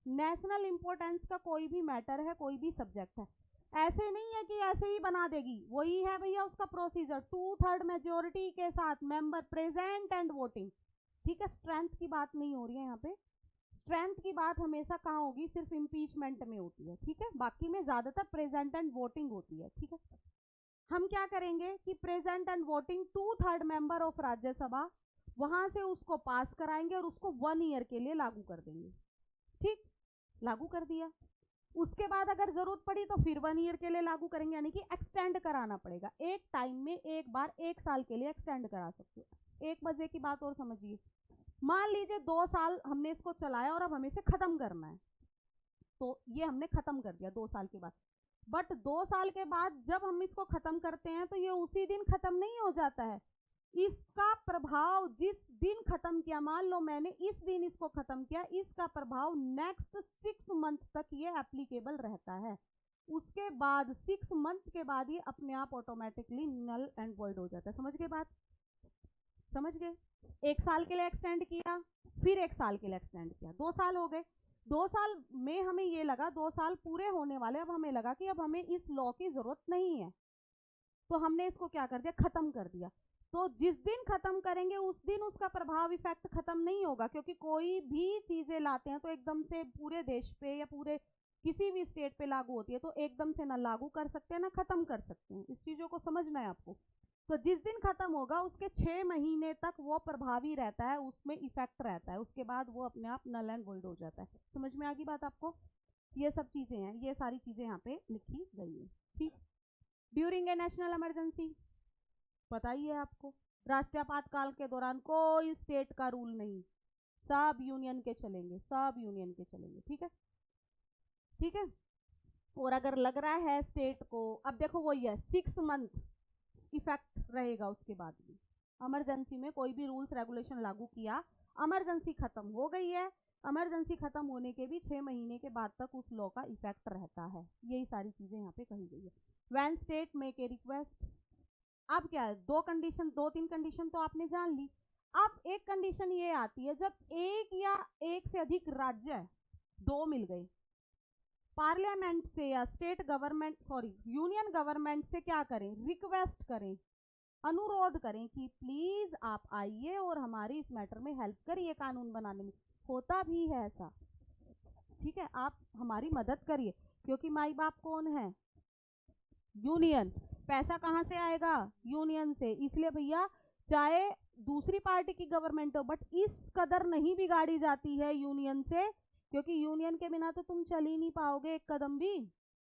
नेशनल इंपॉर्टेंस का कोई भी मैटर है, कोई भी सब्जेक्ट है, ऐसे नहीं है कि ऐसे ही बना देगी, वही है भैया उसका प्रोसीजर, 2/3 मेजोरिटी के साथ मेंबर प्रेजेंट एंड वोटिंग, ठीक है। स्ट्रेंथ की बात नहीं हो रही है यहाँ पे, स्ट्रेंथ की बात हमेशा कहाँ होगी, सिर्फ इम्पीचमेंट में होती है, ठीक है, बाकी में ज्यादातर प्रेजेंट एंड वोटिंग होती है, ठीक है। हम क्या करेंगे कि present and voting 2/3 member of Rajya Sabha, वहां से उसको पास कराएंगे और उसको 1 ईयर के लिए लागू कर देंगे, ठीक, लागू कर दिया। उसके बाद अगर जरूरत पड़ी तो फिर 1 ईयर के लिए लागू करेंगे, यानी कि एक्सटेंड कराना पड़ेगा, एक टाइम में एक बार 1 साल के लिए एक्सटेंड करा सकते हो। एक मजे की बात और समझिए, मान लीजिए 2 साल हमने इसको चलाया और अब हमें इसे खत्म करना है, तो ये हमने खत्म कर दिया 2 साल के बाद, बट 2 साल के बाद जब हम इसको खत्म करते हैं तो ये उसी दिन खत्म नहीं हो जाता है, इसका प्रभाव जिस दिन खत्म किया, मान लो मैंने इस दिन इसको खत्म किया, इसका प्रभाव नेक्स्ट 6 मंथ तक ये एप्लीकेबल रहता है। उसके बाद 6 मंथ के बाद ये अपने आप ऑटोमेटिकली नल एंड वॉइड हो जाता है। समझ गए बात, समझ गए। 1 साल के लिए एक्सटेंड किया, फिर 1 साल के लिए एक्सटेंड किया, 2 साल हो गए। 2 साल में हमें ये लगा 2 साल पूरे होने वाले, अब हमें लगा कि अब हमें इस लॉ की जरूरत नहीं है, तो हमने इसको क्या कर दिया, खत्म कर दिया। तो जिस दिन खत्म करेंगे उस दिन उसका प्रभाव इफेक्ट खत्म नहीं होगा, क्योंकि कोई भी चीजें लाते हैं तो एकदम से पूरे देश पे या पूरे किसी भी स्टेट पे लागू होती है, तो एकदम से ना लागू कर सकते हैं ना खत्म कर सकते हैं, इस चीजों को समझना है आपको। तो जिस दिन खत्म होगा उसके 6 महीने तक वो प्रभावी रहता है, उसमें इफेक्ट रहता है, उसके बाद वो अपने आप नल एंड वॉइड हो जाता है। समझ में आ गई बात आपको। ये सब चीजें हैं, ये सारी चीजें यहाँ पे लिखी गई है, ठीक। ड्यूरिंग ए नेशनल इमरजेंसी, पता ही है आपको, राष्ट्रीय आपातकाल के दौरान कोई स्टेट का रूल नहीं, सब यूनियन के चलेंगे, सब यूनियन के चलेंगे, ठीक है, ठीक है। और अगर लग रहा है स्टेट को, अब देखो वही है 6 मंथ इफेक्ट रहेगा, उसके बाद भी इमरजेंसी में कोई भी रूल्स रेगुलेशन लागू किया, इमरजेंसी खत्म हो गई है, इमरजेंसी खत्म होने के भी 6 महीने के बाद तक उस लॉ का इफेक्ट रहता है। यही सारी चीजें यहाँ पे कही गई है। When state make a request, अब क्या है, दो तीन कंडीशन तो आपने जान ली। अब एक कंडीशन ये आती है जब एक या एक से अधिक राज्य है, दो मिल गए, पार्लियामेंट से या स्टेट गवर्नमेंट यूनियन गवर्नमेंट से क्या करें, रिक्वेस्ट करें, अनुरोध करें कि प्लीज आप आइए और हमारी इस मैटर में हेल्प करिए कानून बनाने में। होता भी है ऐसा, ठीक है, आप हमारी मदद करिए, क्योंकि माई बाप कौन है, यूनियन। पैसा कहाँ से आएगा, यूनियन से। इसलिए भैया चाहे दूसरी पार्टी की गवर्नमेंट हो, बट इस कदर नहीं बिगाड़ी जाती है यूनियन से, क्योंकि यूनियन के बिना तो तुम चल ही नहीं पाओगे एक कदम भी।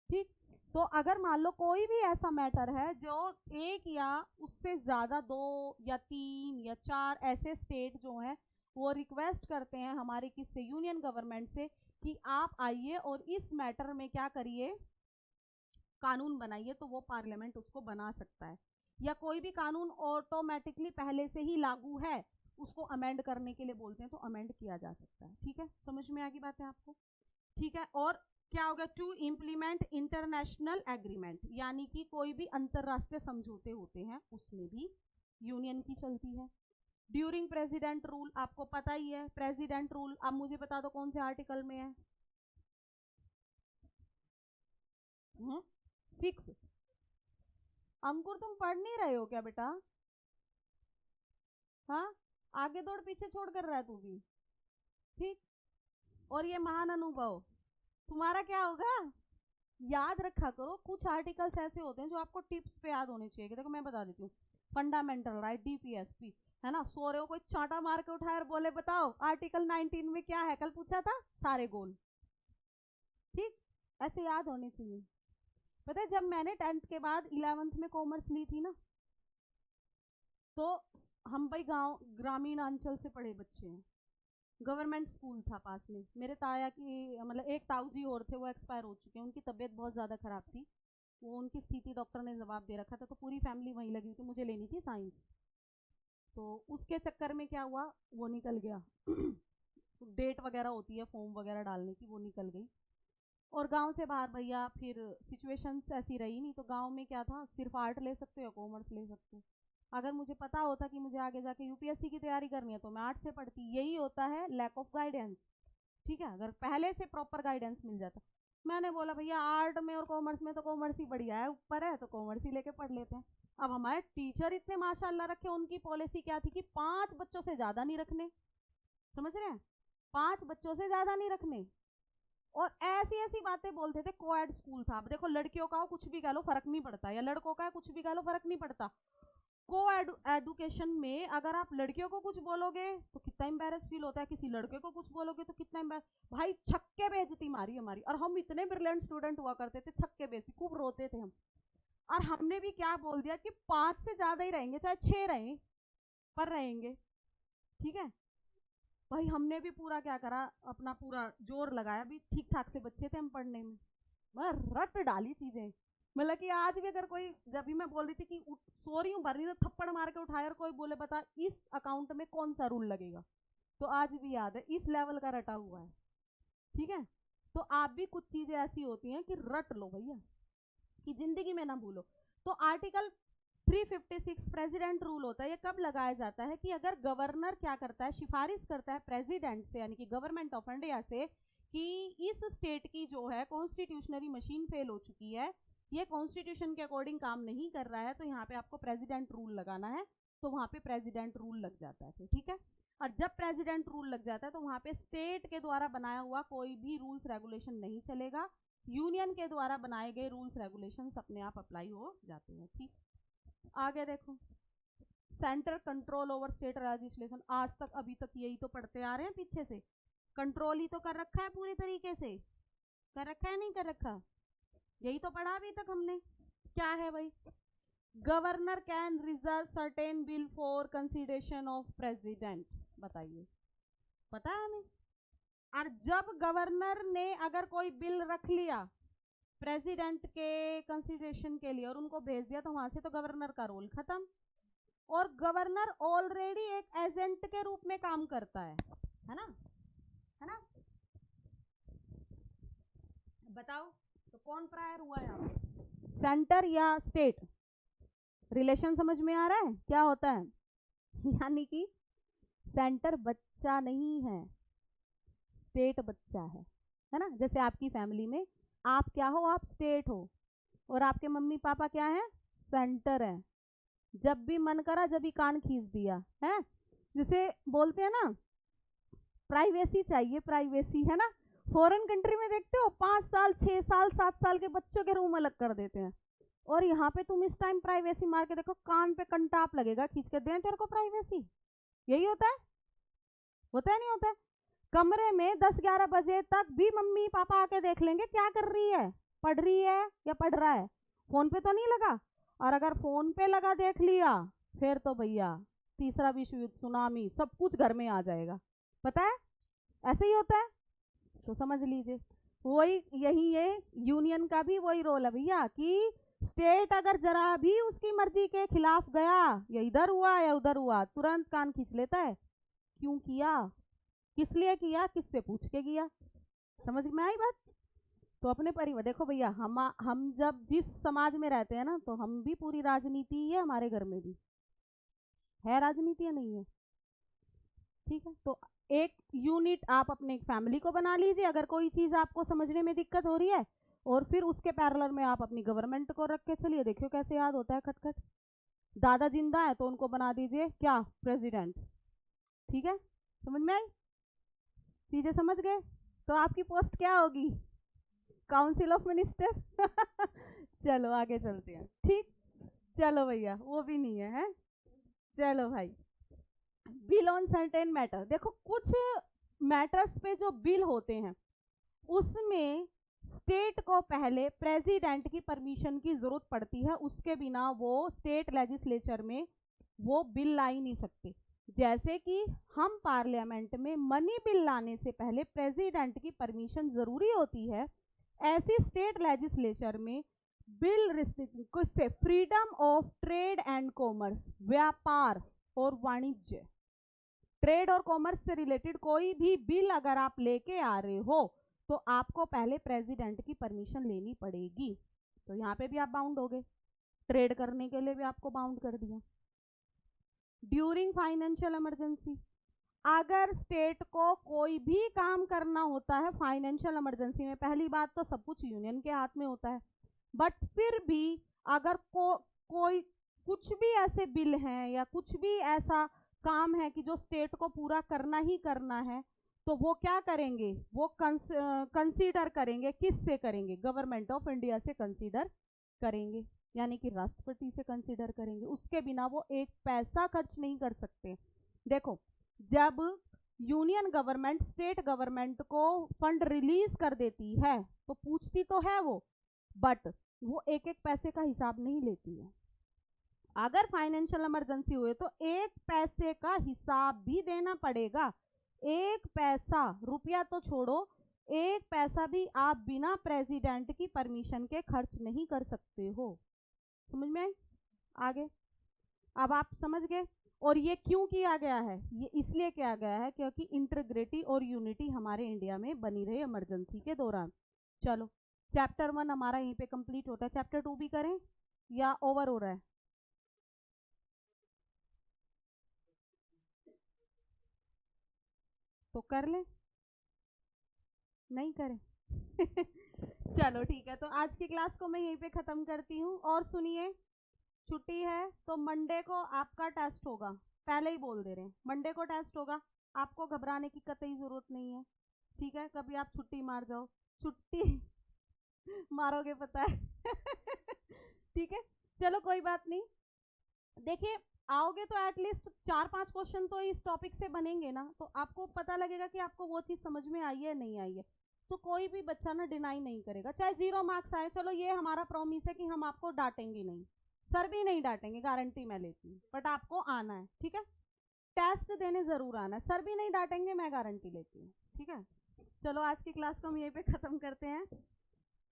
ठीक, तो अगर मान लो कोई भी ऐसा मैटर है जो एक या उससे ज्यादा, 2 या 3 या 4 ऐसे स्टेट जो हैं वो रिक्वेस्ट करते हैं हमारे किससे, यूनियन गवर्नमेंट से, कि आप आइए और इस मैटर में क्या करिए, कानून बनाइए, तो वो पार्लियामेंट उसको बना सकता है। या कोई भी कानून ऑटोमेटिकली पहले से ही लागू है, उसको अमेंड करने के लिए बोलते हैं, तो अमेंड किया जा सकता है। ठीक है, समझ में आ गई बात है आपको। ठीक है, और क्या होगा, टू इम्प्लीमेंट इंटरनेशनल एग्रीमेंट, यानी कि कोई भी अंतरराष्ट्रीय समझौते होते हैं उसमें भी यूनियन की चलती है। ड्यूरिंग प्रेसिडेंट रूल, आपको पता ही है प्रेसिडेंट रूल, अब मुझे बता दो कौन से आर्टिकल में है। 6। अंकुर तुम पढ़ नहीं रहे हो क्या बेटा, हाँ, आगे दौड़ पीछे छोड़ कर रहा है तू भी। ठीक, और ये महान अनुभव तुम्हारा क्या होगा, याद रखा करो, कुछ आर्टिकल्स ऐसे होते हैं जो आपको टिप्स पे याद होने चाहिए। देखो मैं बता देती हूँ, फंडामेंटल राइट, डीपीएसपी, है ना, सो रहे हो कोई चांटा मार के उठाए और बोले बताओ आर्टिकल 19 में क्या है, कल पूछा था, सारे गोल। ठीक, ऐसे याद होने चाहिए। पता है जब मैंने 10th के बाद 11th में कॉमर्स ली थी ना, तो हम भाई गांव ग्रामीण अंचल से पढ़े बच्चे हैं, गवर्नमेंट स्कूल था पास में, मेरे ताया की मतलब एक ताऊ जी और थे, वो एक्सपायर हो चुके हैं, उनकी तबीयत बहुत ज़्यादा ख़राब थी, वो उनकी स्थिति डॉक्टर ने जवाब दे रखा था, तो पूरी फैमिली वहीं लगी थी, मुझे लेनी थी साइंस, तो उसके चक्कर में क्या हुआ, वो निकल गया डेट वगैरह होती है फॉर्म वगैरह डालने की, वो निकल गई, और गांव से बाहर भैया फिर सिचुएशंस ऐसी रही नहीं, तो गांव में क्या था, सिर्फ आर्ट ले सकते हो, कॉमर्स ले सकते हो। अगर मुझे पता होता कि मुझे आगे जाके यूपीएससी की तैयारी करनी है तो मैं आर्ट से पढ़ती। यही होता है लैक ऑफ गाइडेंस। ठीक है, अगर पहले से प्रॉपर गाइडेंस मिल जाता। मैंने बोला भैया आर्ट में और कॉमर्स में तो कॉमर्स ही बढ़िया है, ऊपर है तो कॉमर्स ही लेके पढ़ लेते हैं। अब हमारे टीचर इतने माशाल्लाह रखे, उनकी पॉलिसी क्या थी कि 5 बच्चों से ज्यादा नहीं रखने, समझ रहे हैं, 5 बच्चों से ज्यादा नहीं रखने, और ऐसी ऐसी बातें बोलते थे। कोएड स्कूल था, अब देखो लड़कियों का हो कुछ भी कह लो फर्क नहीं पड़ता, या लड़कों का है कुछ भी कह लो फर्क नहीं पड़ता। को एडुकेशन में अगर आप लड़कियों को कुछ बोलोगे तो कितना एम्बैरेस फील होता है, किसी लड़के को कुछ बोलोगे तो कितना एम्बैरेस, भाई छक्के बेइज्जती मारी हमारी, और हम इतने ब्रिलियंट स्टूडेंट हुआ करते थे, छक्के बेइज्जती खूब रोते थे हम। और हमने भी क्या बोल दिया कि 5 से ज्यादा ही रहेंगे, चाहे 6 रहें पर रहेंगे। ठीक है भाई, हमने भी पूरा क्या करा, अपना पूरा जोर लगाया, भी ठीक ठाक से बच्चे थे हम पढ़ने में, मतलब रट डाली चीजें। मतलब कि आज भी अगर कोई, जब भी मैं बोल रही थी कि सो रही हूँ भर रही हूँ, थप्पड़ मार के उठाया और कोई बोले बता इस अकाउंट में कौन सा रूल लगेगा, तो आज भी याद है, इस लेवल का रटा हुआ है। ठीक है, तो आप भी कुछ चीजें ऐसी होती हैं कि रट लो भैया, कि जिंदगी में ना भूलो। तो आर्टिकल 356 प्रेसिडेंट रूल होता है, ये कब लगाया जाता है कि अगर गवर्नर क्या करता है, सिफारिश करता है प्रेसिडेंट से, यानी कि गवर्नमेंट ऑफ इंडिया से, कि इस स्टेट की जो है कॉन्स्टिट्यूशनरी मशीन फेल हो चुकी है, ये कॉन्स्टिट्यूशन के अकॉर्डिंग काम नहीं कर रहा है, तो यहाँ पे आपको प्रेसिडेंट रूल लगाना है, तो वहाँ पे प्रेसिडेंट रूल लग जाता है फिर। ठीक है, और जब प्रेसिडेंट रूल लग जाता है तो वहाँ पे स्टेट के द्वारा बनाया हुआ कोई भी रूल्स रेगुलेशन नहीं चलेगा, यूनियन के द्वारा बनाए गए रूल्स रेगुलेशंस अपने आप अप्लाई हो जाते हैं। ठीक, आगे देखो, centre control over state legislation, आज तक अभी तक यही तो पढ़ते आ रहे हैं, पीछे से कंट्रोल ही तो कर रखा है पूरी तरीके से, कर रखा है नहीं कर रखा, यही तो पढ़ा अभी तक हमने। क्या है भाई, governor can reserve certain bill for consideration of president, बताइए, पता है हमें। और जब गवर्नर ने अगर कोई बिल रख लिया प्रेसिडेंट के कंसिडरेशन के लिए और उनको भेज दिया, तो वहां से तो गवर्नर का रोल खत्म, और गवर्नर ऑलरेडी एक एजेंट के रूप में काम करता है ना, है ना। बताओ तो कौन प्रायर हुआ यहाँ पे, सेंटर या स्टेट? रिलेशन समझ में आ रहा है क्या होता है? यानी कि सेंटर बच्चा नहीं है, स्टेट बच्चा है ना। जैसे आपकी फैमिली में आप क्या हो, आप स्टेट हो, और आपके मम्मी पापा क्या है, सेंटर है। जब भी मन करा जब भी कान खींच दिया है। जैसे बोलते हैं ना प्राइवेसी चाहिए, प्राइवेसी, है ना। फॉरेन कंट्री में देखते हो 5 साल 6 साल 7 साल के बच्चों के रूम अलग कर देते हैं, और यहाँ पे तुम इस टाइम प्राइवेसी मार के देखो, कान पे कंटाप लगेगा, खींच कर दें तेरे को प्राइवेसी। यही होता है नहीं होता है? कमरे में 10-11 बजे तक भी मम्मी पापा आके देख लेंगे क्या कर रही है, पढ़ रही है या पढ़ रहा है, फोन पे तो नहीं लगा। और अगर फोन पे लगा देख लिया फिर तो भैया तीसरा विश्व युद्ध, सुनामी, सब कुछ घर में आ जाएगा। पता है ऐसे ही होता है, तो समझ लीजिए। वही यही ये यूनियन का भी वही रोल है भैया, कि स्टेट अगर जरा भी उसकी मर्जी के खिलाफ गया, या इधर हुआ या उधर हुआ, तुरंत कान खींच लेता है। क्यों किया, किस लिए किया, किससे पूछ के किया। समझ में आई बात? तो अपने परिवार देखो भैया, हम जब जिस समाज में रहते हैं ना, तो हम भी पूरी राजनीति है, हमारे घर में भी है राजनीति या नहीं है? ठीक है, तो एक यूनिट आप अपने फैमिली को बना लीजिए अगर कोई चीज आपको समझने में दिक्कत हो रही है, और फिर उसके पैरेलल में आप अपनी गवर्नमेंट को रख के चलिए, देखियो कैसे याद होता है खटखट। दादा जिंदा है तो उनको बना दीजिए क्या, प्रेसिडेंट। ठीक है, समझ में आई चीजें, समझ गए? तो आपकी पोस्ट क्या होगी, काउंसिल ऑफ मिनिस्टर। चलो आगे चलते हैं, ठीक। चलो भैया वो भी नहीं है? चलो भाई, बिल ऑन सर्टेन मैटर। देखो कुछ मैटर्स पे जो बिल होते हैं उसमें स्टेट को पहले प्रेसिडेंट की परमिशन की जरूरत पड़ती है, उसके बिना वो स्टेट लेजिस्लेचर में वो बिल ला ही नहीं सकते। जैसे कि हम पार्लियामेंट में मनी बिल लाने से पहले प्रेसिडेंट की परमिशन जरूरी होती है, ऐसी स्टेट लेजिस्लेचर में बिल रिस्ट्रिक्शन से freedom of trade and commerce, व्यापार और वाणिज्य, ट्रेड और कॉमर्स से रिलेटेड कोई भी बिल अगर आप लेके आ रहे हो तो आपको पहले प्रेसिडेंट की परमिशन लेनी पड़ेगी। तो यहाँ पे भी आप बाउंड हो गए, ट्रेड करने के लिए भी आपको बाउंड कर दिया। ड्यूरिंग फाइनेंशियल इमरजेंसी, अगर स्टेट को कोई भी काम करना होता है फाइनेंशियल इमरजेंसी में, पहली बात तो सब कुछ यूनियन के हाथ में होता है, बट फिर भी अगर कोई कुछ भी ऐसे बिल हैं या कुछ भी ऐसा काम है कि जो स्टेट को पूरा करना ही करना है, तो वो क्या करेंगे, वो कंसीडर करेंगे, किससे करेंगे, गवर्नमेंट ऑफ इंडिया से कंसीडर करेंगे, यानी कि राष्ट्रपति से कंसीडर करेंगे। उसके बिना वो एक पैसा खर्च नहीं कर सकते। देखो जब यूनियन गवर्नमेंट स्टेट गवर्नमेंट को फंड रिलीज कर देती है तो पूछती तो है वो, बट वो एक एक पैसे का हिसाब नहीं लेती है। अगर फाइनेंशियल इमरजेंसी हुए तो एक पैसे का हिसाब भी देना पड़ेगा। एक पैसा, रुपया तो छोड़ो, एक पैसा भी आप बिना प्रेसिडेंट की परमिशन के खर्च नहीं कर सकते हो। समझ में आई? आगे अब आप समझ गए। और ये क्यों किया गया है, ये इसलिए किया गया है क्योंकि इंटीग्रिटी और यूनिटी हमारे इंडिया में बनी रहे इमरजेंसी के दौरान। चलो चैप्टर 1 हमारा यहीं पे कंप्लीट होता है। चैप्टर 2 भी करें या ओवर हो रहा है? तो कर लें, नहीं करें? चलो ठीक है, तो आज की क्लास को मैं यहीं पे खत्म करती हूँ। और सुनिए, छुट्टी है तो मंडे को आपका टेस्ट होगा, पहले ही बोल दे रहे हैं, मंडे को टेस्ट होगा, आपको घबराने की कतई जरूरत नहीं है। ठीक है, कभी आप छुट्टी मार जाओ, छुट्टी मारोगे पता है। ठीक है, चलो कोई बात नहीं। देखिए आओगे तो एटलीस्ट 4-5 क्वेश्चन तो इस टॉपिक से बनेंगे ना, तो आपको पता लगेगा कि आपको वो चीज समझ में आई है नहीं आई है। तो कोई भी बच्चा ना डिनाई नहीं करेगा, चाहे 0 मार्क्स आए। चलो ये हमारा प्रॉमिस है कि हम आपको डांटेंगे नहीं, सर भी नहीं डांटेंगे, गारंटी मैं लेती हूँ, बट आपको आना है। ठीक है, टेस्ट देने जरूर आना है, सर भी नहीं डांटेंगे, मैं गारंटी लेती हूँ। ठीक है, चलो आज की क्लास को हम यहीं पे खत्म करते हैं,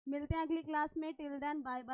मिलते हैं अगली क्लास में। Till then bye bye.